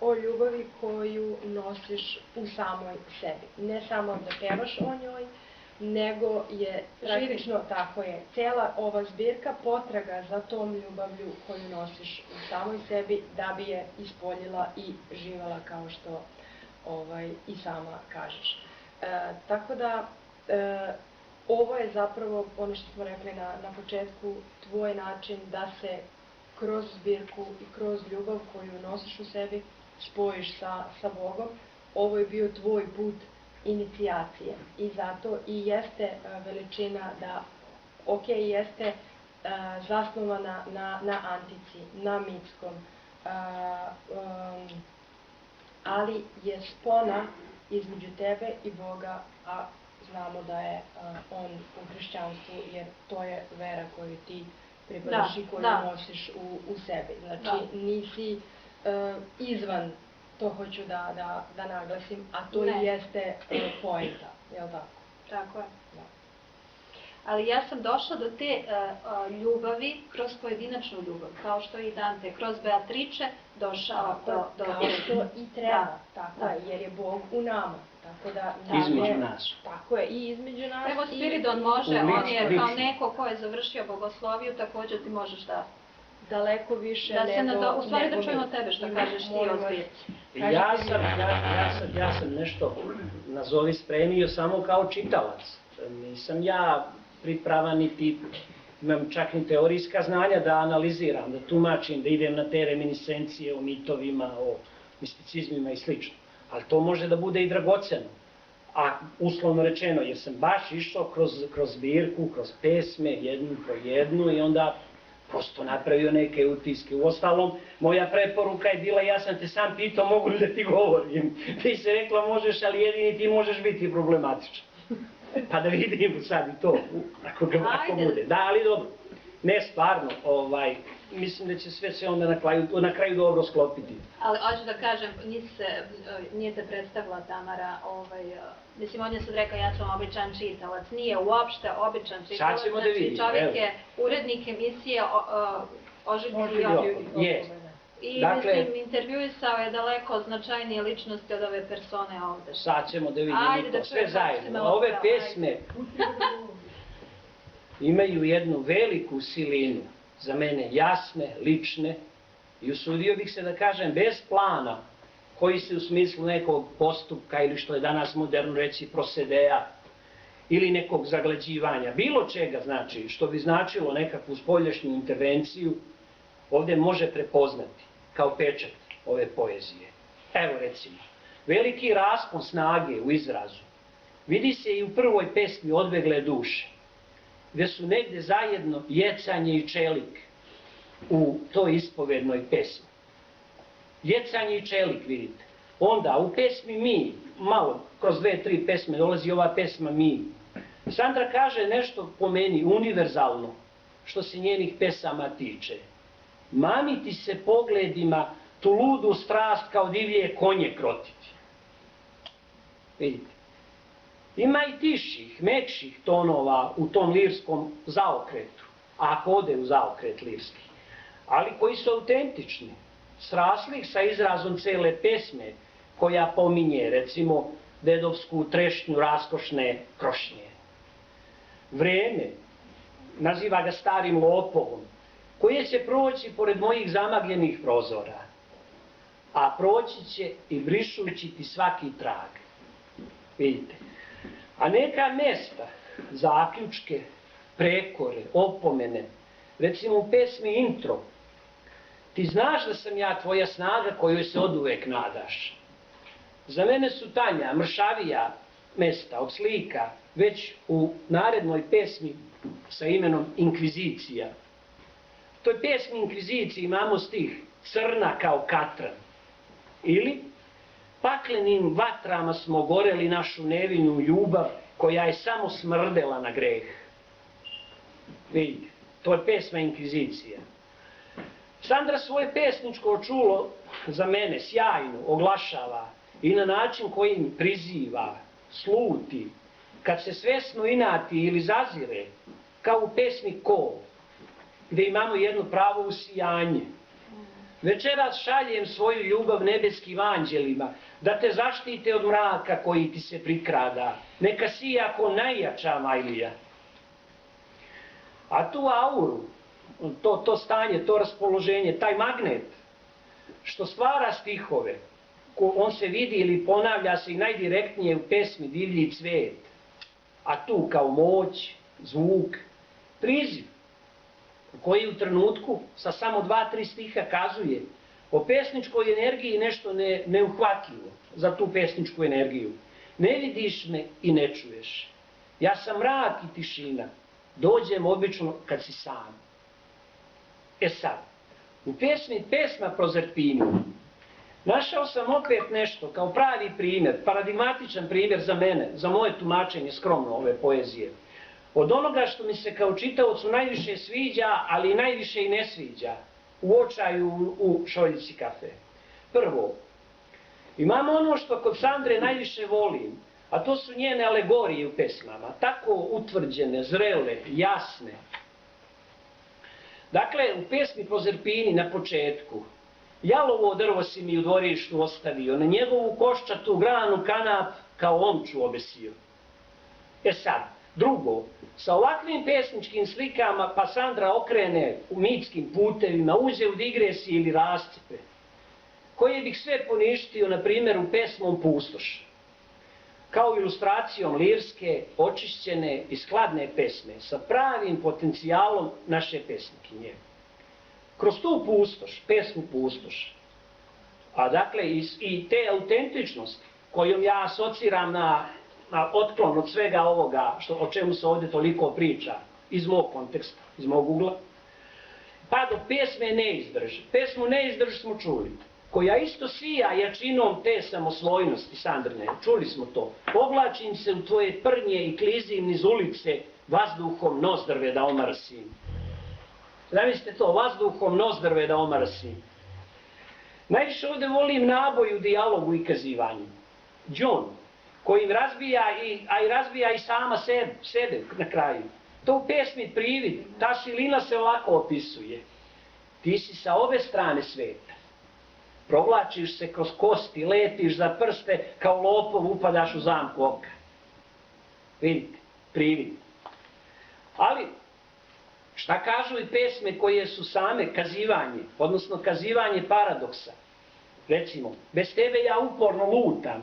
Speaker 3: o ljubavi koju nosiš u samoj sebi. Ne samo da pevaš o njoj, nego je praktično tako je. Cela ova zbirka potraga za tom ljubavlju koju nosiš u samoj sebi da bi je ispoljila i živela kao što i sama kažeš. Tako da ovo je zapravo ono što smo rekli na početku, tvoj način da se kroz zbirku i kroz ljubav koju nosiš u sebi spojiš sa Bogom. Ovo je bio tvoj put inicijacije i zato i jeste veličina da, ok, jeste zasnovana na antici, na mitskom, ali je spona između tebe i Boga, a znamo da je on u hrišćanstvu, jer to je vera koju ti pripadaš i koju nosiš u sebi. Znači, nisi izvan, to hoću da naglasim, a to i jeste poenta, jel tako?
Speaker 1: Tako je. Ali ja sam došla do te ljubavi kroz pojedinačnu ljubav, kao što i Dante kroz Beatrice došao do...
Speaker 3: Kao što i treba, tako je, jer je Bog u nama.
Speaker 4: Između nas.
Speaker 3: Tako je, i između nas.
Speaker 1: Evo Spiridon može, on je kao neko ko je završio bogosloviju, također ti možeš da...
Speaker 3: Daleko više nego...
Speaker 1: U stvari da čujemo tebe što kažeš ti o zbirci.
Speaker 4: Ja sam nešto, nazovi, spremio samo kao čitalac. Nisam ja pripravan niti, imam čak ni teorijska znanja da analiziram, da tumačim, da idem na te reminiscencije o mitovima, o misticizmima i slično. Ali to može da bude i dragoceno. A uslovno rečeno, jer sam baš išao kroz zbirku, kroz pesme, jednu po jednu i onda prosto napravio neke utiske. Uostalom, moja preporuka je bila, ja sam te sam pitao, mogu li da ti govorim? Ti se rekla, možeš, ali jedini ti možeš biti problematičan. Pa da vidimo sad i to, ako bude. Da, ali dobro. Ne, stvarno, mislim da će sve se onda na kraju dobro sklopiti.
Speaker 1: Ali hoću da kažem, nije te predstavila Tamara, mislim, on je sad rekao, ja sam običan čitalac, nije uopšte običan čitalac,
Speaker 4: sad ćemo da vidimo,
Speaker 1: čovjek je urednik emisije Ožiljci
Speaker 4: je.
Speaker 1: I mislim, intervjuisao je daleko značajnije ličnosti od ove persone ovde.
Speaker 4: Sad ćemo da vidimo to, sve zajedno. Ove pesme imaju jednu veliku silinu, za mene jasne, lične, i usudio bih se da kažem bez plana, koji se u smislu nekog postupka ili što je danas moderno reći prosedeja, ili nekog zaglađivanja, bilo čega znači, što bi značilo nekakvu spoljašnju intervenciju, ovdje može prepoznati kao pečat ove poezije. Evo recimo, veliki raspon snage u izrazu vidi se i u prvoj pesmi Odbegle duše, gde su negde zajedno jecanje i čelik u toj ispovednoj pesmi. Jecanje i čelik, vidite. Onda u pesmi Mi, malo, kroz 2-3 pesme dolazi ova pesma Mi. Sandra kaže nešto po meni univerzalno, što se njenih pesama tiče. Mamiti se pogledima tu ludu strast kao divlje konje krotiti. Vidite. Ima i tiših, mekših tonova u tom lirskom zaokretu, ako ode u zaokret lirski, ali koji su autentični, sraslih sa izrazom cele pesme, koja pominje, recimo, dedovsku trešnju raskošne krošnje. Vreme, naziva ga starim lopovom, koje će proći pored mojih zamagljenih prozora, a proći će i brišući ti svaki trag. Vidite. A neka mesta, zaključke, prekore, opomene, recimo u pesmi Intro, ti znaš da sam ja tvoja snaga kojoj se oduvek nadaš. Za mene su tanja, mršavija mesta od slika, već u narednoj pesmi sa imenom Inkvizicija. U toj pesmi Inkviziciji imamo stih Crna kao katran. Ili paklenim vatrama smo goreli našu nevinu ljubav koja je samo smrdela na greh. Vidite, to je pesma Inkvizicija. Sandra svoje pesničko čulo za mene sjajno oglašava i na način kojim priziva, sluti, kad se svesno inati ili zazire, kao u pesmi Kol, gde imamo jedno pravo usijanje. Večeras šaljem svoju ljubav nebeskim anđelima, da te zaštite od mraka koji ti se prikrada. Neka sija ko najjača majlija. A tu auru, to stanje, to raspoloženje, taj magnet, što stvara stihove, on se vidi ili ponavlja se i najdirektnije u pesmi Divlji cvet. A tu kao moć, zvuk, priziv, koji u trenutku sa samo 2-3 stiha kazuje o pesničkoj energiji nešto neuhvatljivo za tu pesničku energiju. Ne vidiš me i ne čuješ. Ja sam mrak i tišina. Dođem obično kad si sam. E sad, u pesmi Pesma Prozerpini našao sam opet nešto kao pravi primjer, paradigmatičan primjer za mene, za moje tumačenje skromno ove poezije. Od onoga što mi se kao čitaocu najviše sviđa, ali i najviše i ne sviđa, u očaju u šoljici kafe. Prvo, imamo ono što kod Sandre najviše volim, a to su njene alegorije u pesmama, tako utvrđene, zrele, jasne. Dakle, u pesmi Prozerpini na početku, jalovo drvo si mi u dvorištu ostavio, na njegovu koščatu granu kanap kao omču obesio. E sad, drugo, sa ovakvim pesničkim slikama pa Sandra okrene u mitskim putevima, uze u digresije ili rascipe, koje bih sve poništio, na primjer, u pesmom Pustoš, kao ilustracijom lirske, očišćene i skladne pesme, sa pravim potencijalom naše pesnikinje. Kroz tu pustoš, pesmu Pustoš, a dakle i te autentičnosti kojom ja asociram na otklon od svega ovoga o čemu se ovdje toliko priča, iz mog konteksta, iz mog ugla, pa do pesme Neizdrž. Pesmu Neizdrž smo čuli, koja isto sija jačinom te samosvojnosti Sandrine, čuli smo to. Povlačim se u tvoje prnje i klizim niz ulice, vazduhom nozdrve da omrsim. Zamislite to, vazduhom nozdrve da omrsim. Najviše ovdje volim naboj u dijalogu i kazivanju. John, kojim razbija i sama sebe na kraju. To u pesmi Privid, ta silina se ovako opisuje. Ti si sa ove strane sveta. Provlačiš se kroz kosti, letiš za prste, kao lopov upadaš u zamku oka. Vidite, Privid. Ali, šta kažu i pesme koje su same kazivanje, odnosno kazivanje paradoksa. Recimo, bez tebe ja uporno lutam.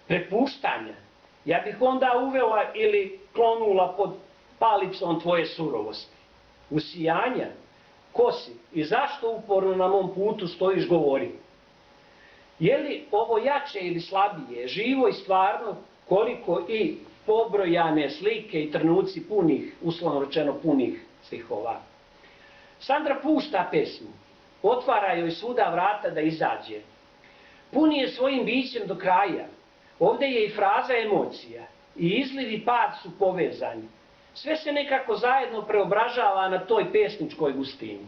Speaker 4: Prepuštanja, ja bih onda uvela ili klonula pod palicom tvoje surovosti. Usijanja, ko si i zašto uporno na mom putu stojiš govori. Je li ovo jače ili slabije, živo i stvarno, koliko i pobrojane slike i trenuci punih, uslovno rečeno punih stihova. Sandra pušta pesmu, otvara joj svuda vrata da izađe. Puni je svojim bićem do kraja. Ovdje je i fraza emocija, i izliv i pad su povezani. Sve se nekako zajedno preobražava na toj pesničkoj gustini.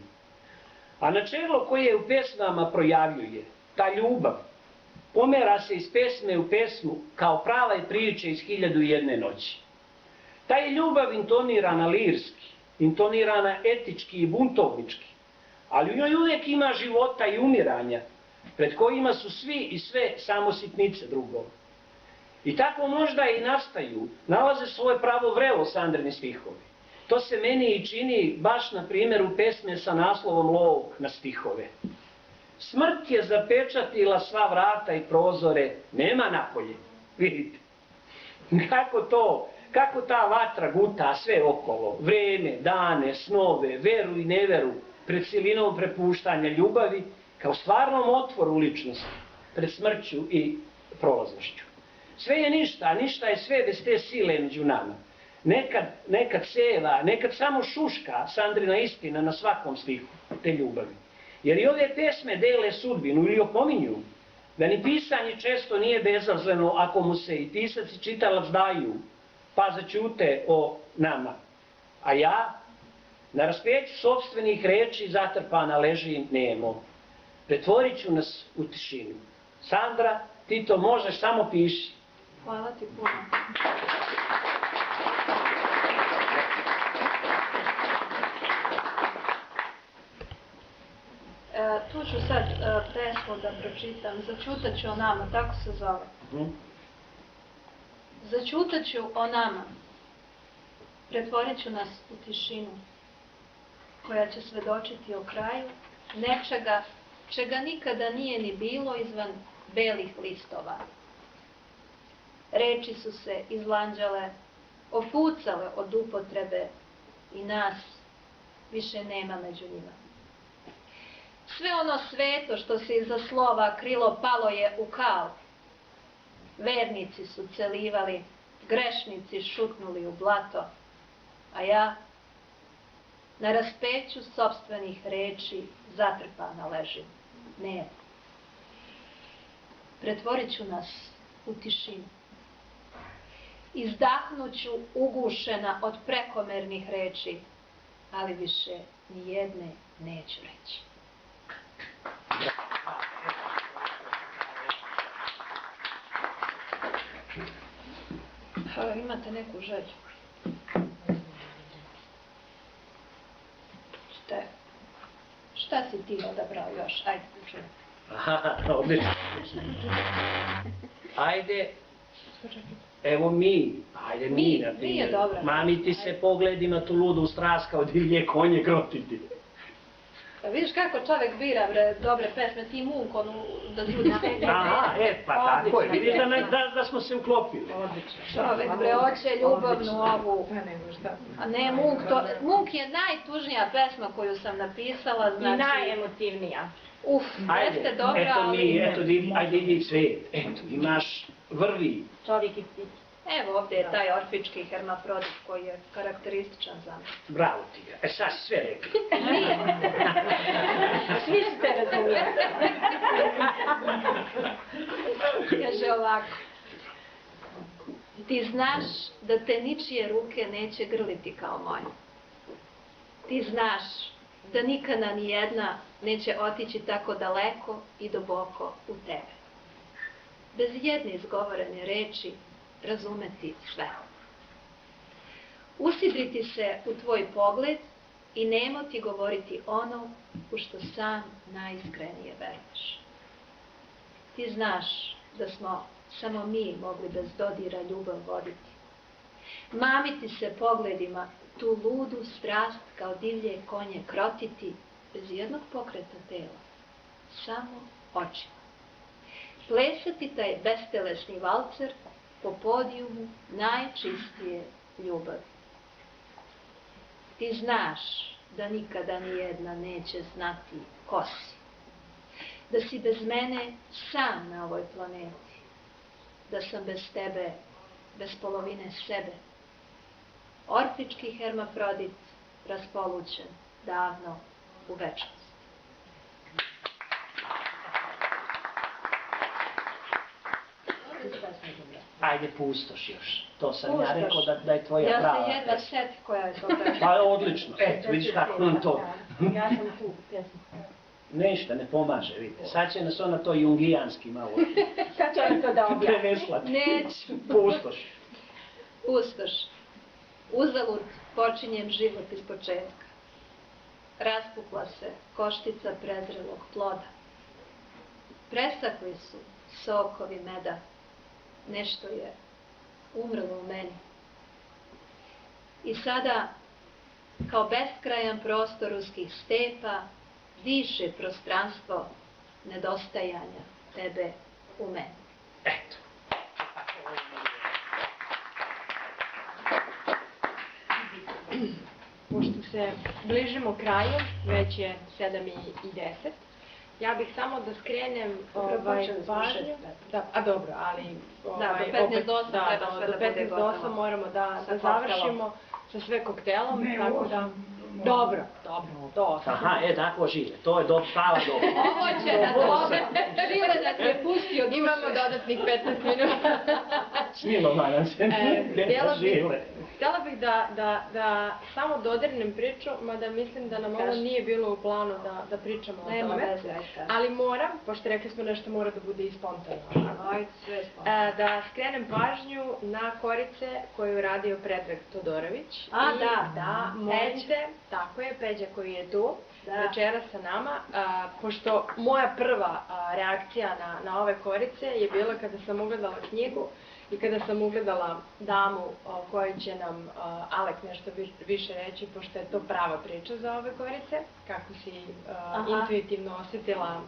Speaker 4: A načelo koje u pesmama projavljuje, ta ljubav, pomera se iz pesme u pesmu kao prava priče iz 1001 noći. Ta je ljubav intonirana lirski, intonirana etički i buntovnički, ali u njoj uvijek ima života i umiranja, pred kojima su svi i sve samo sitnice drugog. I tako možda i nastaju, nalaze svoje pravo vrelo Sandrini stihovi. To se meni i čini baš na primjeru pesme sa naslovom Lov na stihove. Smrt je zapečatila sva vrata i prozore, nema napolje. Vidite, kako ta vatra guta sve okolo, vreme, dane, snove, veru i neveru, pred silinom prepuštanja ljubavi, kao stvarnom otvoru ličnosti, pred smrću i prolaznošću. Sve je ništa, a ništa je sve bez te sile među nama. Nekad seva, nekad samo šuška Sandrina istina na svakom stihu te ljubavi. Jer i ove pesme dele sudbinu ili opominju da ni pisanje često nije bezazleno ako mu se i pisac i čitalac daju, pa zaćute o nama. A ja, na raspeću sopstvenih reči zatrpana ležim nemo. Pretvorit ću nas u tišinu. Sandra, ti to možeš, samo piši.
Speaker 1: Hvala ti puno. tu ću sad pesmu da pročitam, Začutat ću o nama, tako se zove. Začutat ću o nama, pretvorit ću nas u tišinu, koja će svedočiti o kraju nečega, čega nikada nije ni bilo izvan belih listova. Reči su se izlanđale, ofucale od upotrebe i nas više nema među njima. Sve ono sveto što se iza slova krilo palo je u kal. Vernici su celivali, grešnici šutnuli u blato, a ja na raspeću sopstvenih reči zatrpana ležim. Ne. Pretvorit ću nas u tišinu. Izdahnuću ugušena od prekomernih reči, ali više ni jedne neću reći. Imate neku želju? Šta si ti odabrao još? Ajde, čujem.
Speaker 4: Aha, odlično. Ajde, evo mi, ajde mi, na primjer. Mami ti se pogledi na tu ludu strast kao divlje konje grotiti.
Speaker 1: Vidiš kako čovjek bira dobre pesme, ti Munk, da ljudi sve...
Speaker 4: Aha, pa tako je, vidiš da smo se uklopili.
Speaker 1: Čovjek hoće ljubavnu ovu... A ne Munk, Munk je najtužnija pesma koju sam napisala, znači...
Speaker 7: I najemotivnija.
Speaker 1: Jeste dobra, ali...
Speaker 4: Eto, ajde idi cvet, eto, imaš vrvi.
Speaker 7: Čovjek i ptica.
Speaker 1: Evo ovdje je taj orfički hermafrodit koji je karakterističan za me.
Speaker 4: Bravo ti ga, sad si sve rekli.
Speaker 1: Nije.
Speaker 7: Svi ste razumijeli.
Speaker 1: Kaže ovako. Ti znaš da te ničije ruke neće grliti kao moje. Ti znaš da nikada ni jedna neće otići tako daleko i duboko u tebe. Bez jedne izgovorene reči razumeti sve. Usidriti se u tvoj pogled i nemo ti govoriti ono u što sam najiskrenije veruješ. Ti znaš da smo samo mi mogli bez dodira ljubav voditi. Mamiti se pogledima, tu ludu strast kao divlje konje krotiti bez jednog pokreta tela, samo očima. Plesati taj bestelesni valcer po podijumu najčistije ljubavi. Ti znaš da nikada nijedna neće znati ko si. Da si bez mene sam na ovoj planeti. Da sam bez tebe, bez polovine sebe. Orfički hermafrodit raspolućen davno u večnost.
Speaker 4: Ajde, pustoš još. To sam ja rekao da je tvoja prava.
Speaker 1: Ja se jedva seti koja je to pesma.
Speaker 4: Pa odlično. Eto, vidiš kako nam to...
Speaker 7: Ja sam tu pjesmu.
Speaker 4: Ništa, ne pomaže, vidite. Sad će nas ona to jungijanski malo...
Speaker 7: Sad će ona to da objasni.
Speaker 4: Preveslati.
Speaker 1: Neću.
Speaker 4: Pustoš.
Speaker 1: Pustoš. Uzalud počinjem život iz početka. Raspukla se koštica prezrelog ploda. Presakli su sokovi meda. Nešto je umrlo u meni. I sada, kao beskrajan prostor ruskih stepa, diše prostranstvo nedostajanja tebe u meni.
Speaker 4: Eto.
Speaker 3: Pošto se bližimo kraju, već je 7:10, ja bih samo da skrenem pažnju. A dobro, ali
Speaker 1: do 15 treba sve da bude gotovo.
Speaker 3: Do 15 moramo da završimo sa sve koktelom, tako da... Dobro, do 8.
Speaker 4: Aha, tako Žile, to je hvala dobro.
Speaker 1: Ovo će na tome, Žile da te pusti od duše.
Speaker 3: Imamo dodatnih 15 minuta.
Speaker 4: Smilo, nadam se, ne Žile.
Speaker 3: Htjela bih da samo dodirnem priču, mada mislim da nam ovo nije bilo u planu da pričamo o
Speaker 1: Nema
Speaker 3: tome.
Speaker 1: veze, ajde.
Speaker 3: Ali moram, pošto rekli smo nešto mora da bude i spontano.
Speaker 1: Ajde, sve spontano.
Speaker 3: Da skrenem pažnju na korice koju je radio Predrag Todorović.
Speaker 1: A,
Speaker 3: I
Speaker 1: da,
Speaker 3: molim
Speaker 1: Peđa.
Speaker 3: te, tako je, Peđa koji je tu,
Speaker 1: Da.
Speaker 3: večera sa nama, pošto moja prva reakcija na ove korice je bila kada sam ugledala knjigu i kada sam ugledala damu o kojoj će nam Alek nešto više reći, pošto je to prava priča za ove korice, kako si intuitivno osjetila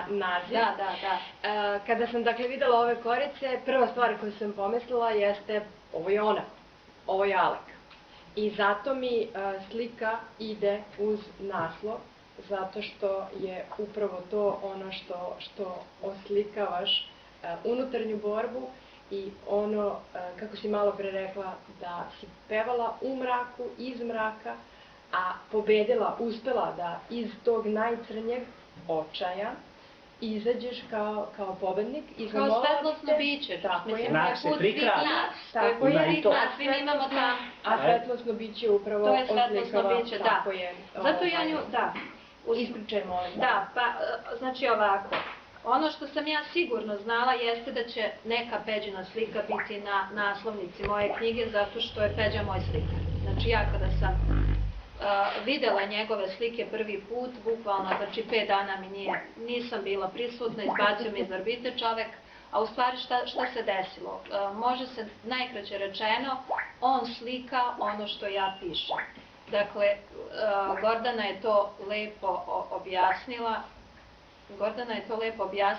Speaker 3: naziv.
Speaker 1: Da.
Speaker 3: Kada sam dakle videla ove korice, prva stvar koju sam pomislila jeste ovo je ona, ovo je Alek. I zato mi slika ide uz naslov, zato što je upravo to ono što oslikavaš unutarnju borbu i ono, kako si malo pre rekla, da si pevala u mraku, iz mraka, a pobedila, uspela da iz tog najcrnjeg očaja izađeš kao pobednik.
Speaker 1: Kao svetlosno biće.
Speaker 3: Tako je.
Speaker 4: Mrak se prikrada.
Speaker 3: Tako
Speaker 4: Ima
Speaker 3: je.
Speaker 4: i to.
Speaker 1: Svi mi imamo tam.
Speaker 3: A svetlosno biće upravo
Speaker 1: To je svetlosno
Speaker 3: oslikava.
Speaker 1: biće, da.
Speaker 3: Tako je.
Speaker 1: Zato ja nju, da.
Speaker 3: Ispričaj, molim.
Speaker 1: Da, pa, znači ovako. Ono što sam ja sigurno znala jeste da će neka Peđina slika biti na naslovnici moje knjige, zato što je Peđa moj slikar. Znači ja kada sam videla njegove slike prvi put, bukvalno, znači 5 dana nisam bila prisutna, izbacio me iz orbite čovek, a u stvari šta se desilo? Može se najkraće rečeno, on slika ono što ja pišem. Dakle, Gordana je to lepo objasnila,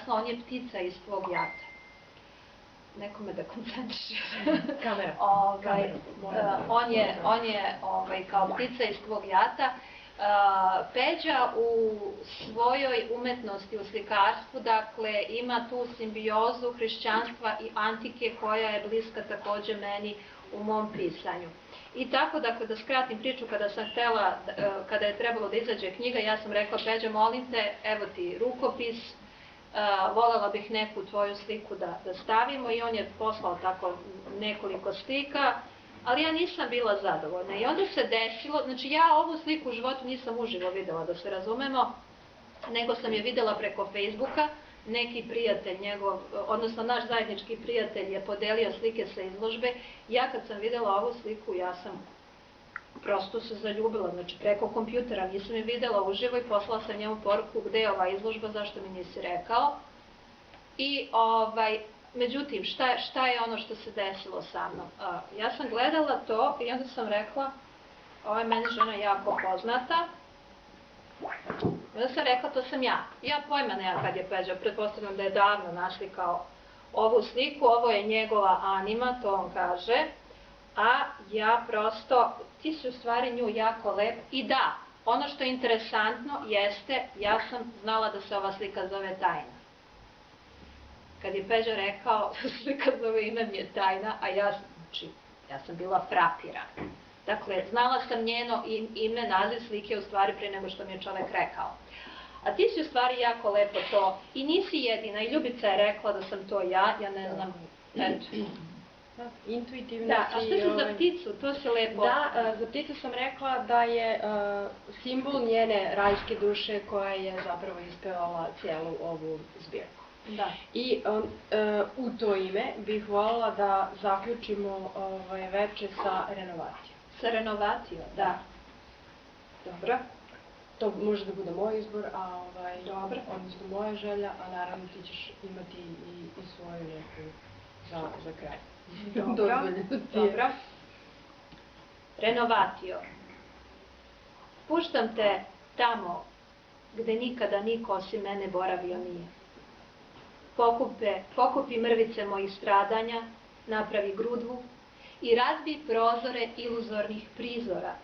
Speaker 1: on je ptica iz tvog jata. Nekome da koncentriš.
Speaker 3: Kamera.
Speaker 1: On je kao ptica iz tvog jata. Peđa u svojoj umetnosti, u slikarstvu, dakle, ima tu simbiozu hrišćanstva i antike koja je bliska takođe meni u mom pisanju. I tako, dakle, da skratim priču, kada je trebalo da izađe knjiga, ja sam rekla, Peđa, molim te, evo ti rukopis, voljela bih neku tvoju sliku da stavimo, i on je poslao tako nekoliko slika, ali ja nisam bila zadovoljna. I onda se desilo, znači ja ovu sliku u životu nisam uživo videla, da se razumemo, nego sam je videla preko Facebooka, neki prijatelj njegov, odnosno naš zajednički prijatelj je podelio slike sa izložbe. Ja kad sam videla ovu sliku, ja sam prosto se zaljubila, znači preko kompjutera, nisam je videla uživo i poslala sam njemu poruku gde je ova izložba, zašto mi nisi rekao. I međutim, šta je ono što se desilo sa mnom? Ja sam gledala to i onda sam rekla, ova je meni žena jako poznata, onda sam rekla, to sam ja. Ja pojma nema kad je Peđa, pretpostavljam da je davno naslikao ovu sliku, ovo je njegova anima, to on kaže, a ja prosto, ti si u stvari nju jako lep. I da, ono što je interesantno jeste, ja sam znala da se ova slika zove Tajna. Kad je Peđa rekao, slika zove ime mi je Tajna, a ja sam bila frapirana. Dakle, znala sam njeno ime, naziv slike u stvari pre nego što mi je čovek rekao. A ti si u stvari jako lepo to, i nisi jedina, i Ljubica je rekla da sam to ja ne znam, eto.
Speaker 3: Intuitivno
Speaker 1: Da,
Speaker 3: si...
Speaker 1: a što si za pticu? To se lepo...
Speaker 3: Da, za pticu sam rekla da je simbol njene rajske duše koja je zapravo ispevala cijelu ovu zbirku.
Speaker 1: Da.
Speaker 3: I u to ime bih voljela da zaključimo veče sa renovacijom.
Speaker 1: Sa renovacijom, da. Dobro.
Speaker 3: To može da bude moj izbor,
Speaker 1: Dobro.
Speaker 3: odnosno moja želja, a naravno ti ćeš imati i svoju neku za kraj.
Speaker 1: Dobro. Renovatio. Puštam te tamo gde nikada niko osim mene boravio nije. Pokupi mrvice mojih stradanja, napravi grudvu i razbi prozore iluzornih prizora.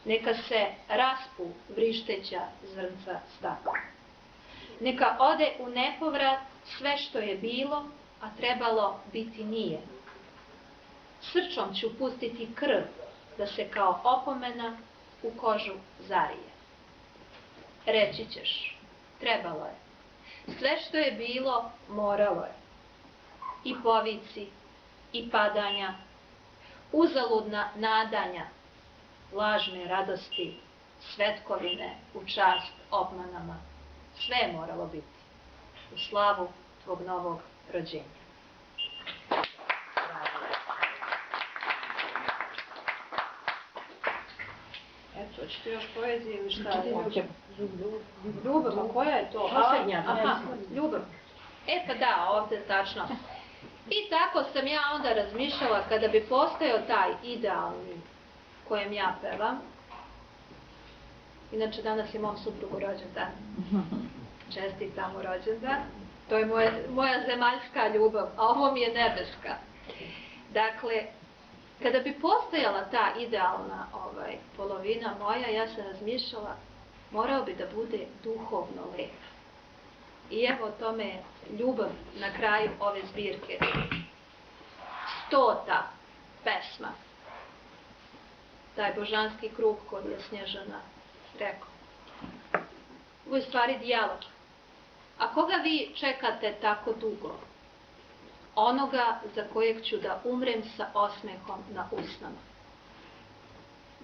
Speaker 1: Neka se raspu vrišteća zrnca stakla. Neka ode u nepovrat sve što je bilo, a trebalo biti nije. Srčom ću pustiti krv da se kao opomena u kožu zarije. Reći ćeš, trebalo je. Sve što je bilo, moralo je. I povici, i padanja, uzaludna nadanja, lažne radosti, svetkovine u čast obmanama. Sve je moralo biti u slavu tvog novog rođenja. Eto, hoćete još poezije ili šta? Ljubav, a koja je to?
Speaker 7: Posljednja.
Speaker 1: Aha, ljubav. E pa da, ovdje tačno. I tako sam ja onda razmišljala kada bi postojao taj idealni kojem ja pevam. Inače danas je mom suprugu rođendan. Čestitam mu rođendan. To je moja zemaljska ljubav, a ovo mi je nebeska. Dakle, kada bi postojala ta idealna polovina moja, ja sam razmišljala, morao bi da bude duhovno lep. I evo tome je ljubav na kraju ove zbirke. 100. pesma. Taj božanski krug koji je Snježana rekao. Ovo je stvari dijalog. A koga vi čekate tako dugo? Onoga za kojeg ću da umrem sa osmehom na usnama.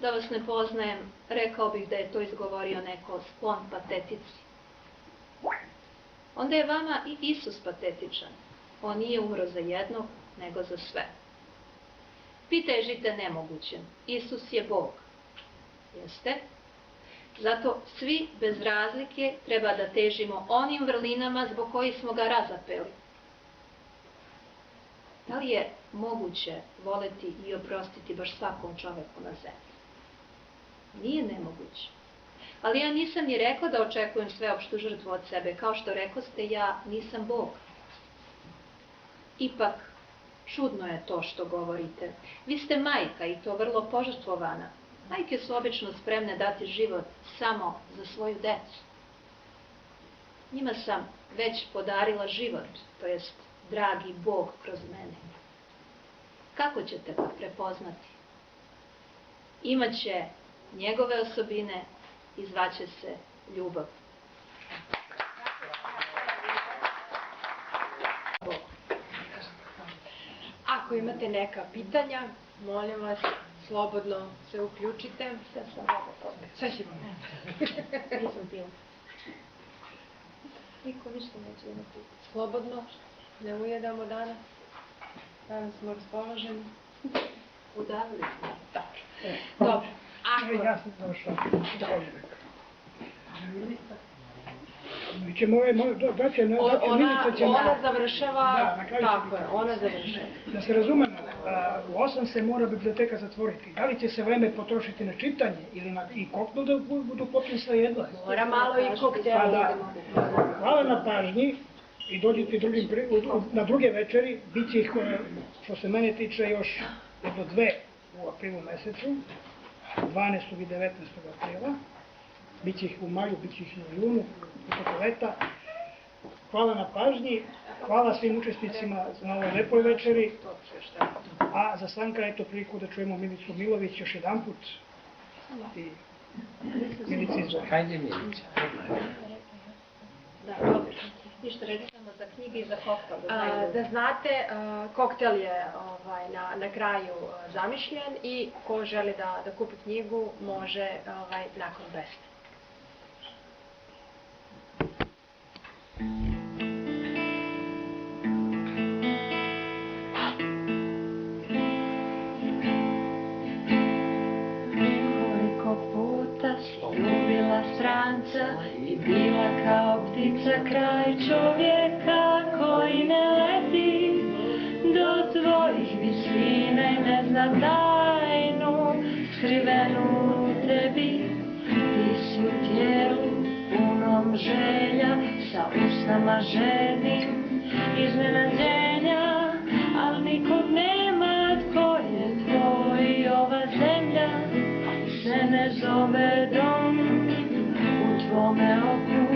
Speaker 1: Da vas ne poznajem, rekao bih da je to izgovorio neko sklon patetici. Onda je vama i Isus patetičan. On nije umro za jednog, nego za sve. Vi težite nemogućem. Isus je Bog. Jeste? Zato svi bez razlike treba da težimo onim vrlinama zbog kojih smo ga razapeli. Da li je moguće voleti i oprostiti baš svakom čoveku na zemlji? Nije nemoguće. Ali ja nisam ni rekla da očekujem sveopštu žrtvu od sebe. Kao što rekoste, ja nisam Bog. Ipak, čudno je to što govorite. Vi ste majka i to vrlo požrtvovana. Majke su obično spremne dati život samo za svoju decu. Njima sam već podarila život, to jest dragi Bog kroz mene. Kako ćete ga prepoznati? Imaće njegove osobine i zvaće se ljubav.
Speaker 3: Ako imate neka pitanja, molim vas, slobodno se uključite. Sve ćemo.
Speaker 7: Nisam pila.
Speaker 1: Niko ništa neće da me pita.
Speaker 3: Slobodno, ne ujedamo danas. Danas smo raspoloženi.
Speaker 1: Udavili smo.
Speaker 3: Dobro.
Speaker 2: Ja sam došao. Mi ćemo daće Milica će...
Speaker 3: Ona završava,
Speaker 2: Da, na kraju će
Speaker 3: tako
Speaker 2: biti.
Speaker 3: je, ona završava.
Speaker 2: Da se razumemo, u 8 se mora biblioteka zatvoriti. Da li će se vreme potrošiti na čitanje ili i koknu da budu potpuno svejedno?
Speaker 3: Mora malo i
Speaker 2: Pa
Speaker 3: koktela.
Speaker 2: da. Hvala na pažnji i dođite na druge večeri. Biće ih, što se mene tiče, još jedno 2 u aprilu mesecu, 12. i 19. aprila. Biće ih u maju, biće ih u junu, toko leta. Hvala na pažnji, hvala svim učesnicima na ovoj lepoj večeri, a za sam kraj to priliku da čujemo Milicu Milović još jedan put. I Milica izvoli.
Speaker 4: Hajde Milica.
Speaker 1: Da, dobro. Ništa recimo za knjige i za koktel.
Speaker 3: Da znate, koktel je na kraju zamišljen i ko želi da kupi knjigu može nakon beste.
Speaker 6: Koliko puta si ljubila stranca i bila kao ptica kraj čovjeka koji ne leti do tvojih visina i ne zna tajnu skrivenu u tebi. Ti si u tijelu punom želja sa usnama žednim iznenađenja, al nikog nema tko je tvoj. Ova zemlja se ne zove dom, u tvome oku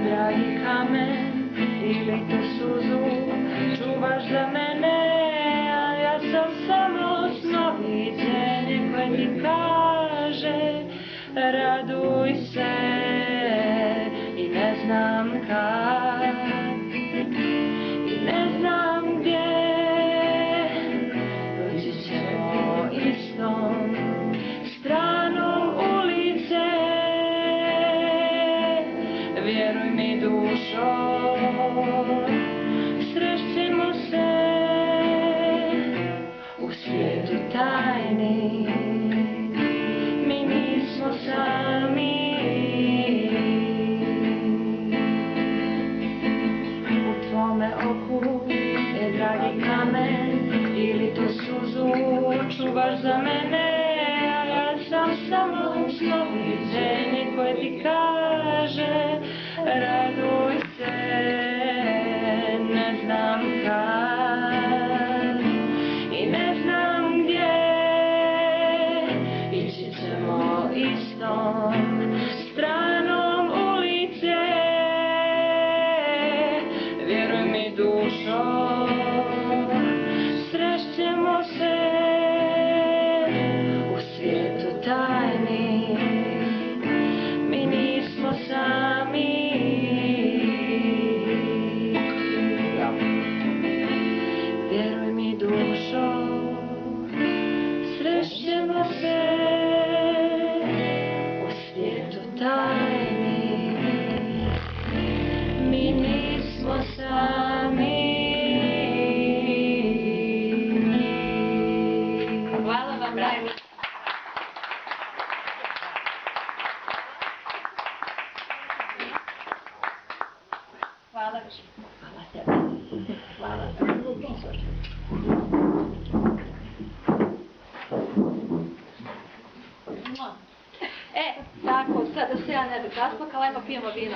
Speaker 6: dragi kamen ili tu suzu čuvaš za mene, a ja sam samo snoviđenje koje ti kaže raduj se i ne znam kad i ne znam gdje doći će poslovice koje ti kaže raduj se, ne znam kad i ne znam gdje, ići ćemo istom stranom ulice, vjeruj mi dušo, srešćemo se u svijetu tajni, mi nismo sami. Vjeruj mi dušo, srešćemo se u svijetu tajni, mi nismo sami.
Speaker 1: Hvala vam najviše. Hvala više.
Speaker 7: Hvala tebi. Hvala.
Speaker 1: Tako, sad da se ja ne bi rasplakala, ajmo pijemo vino.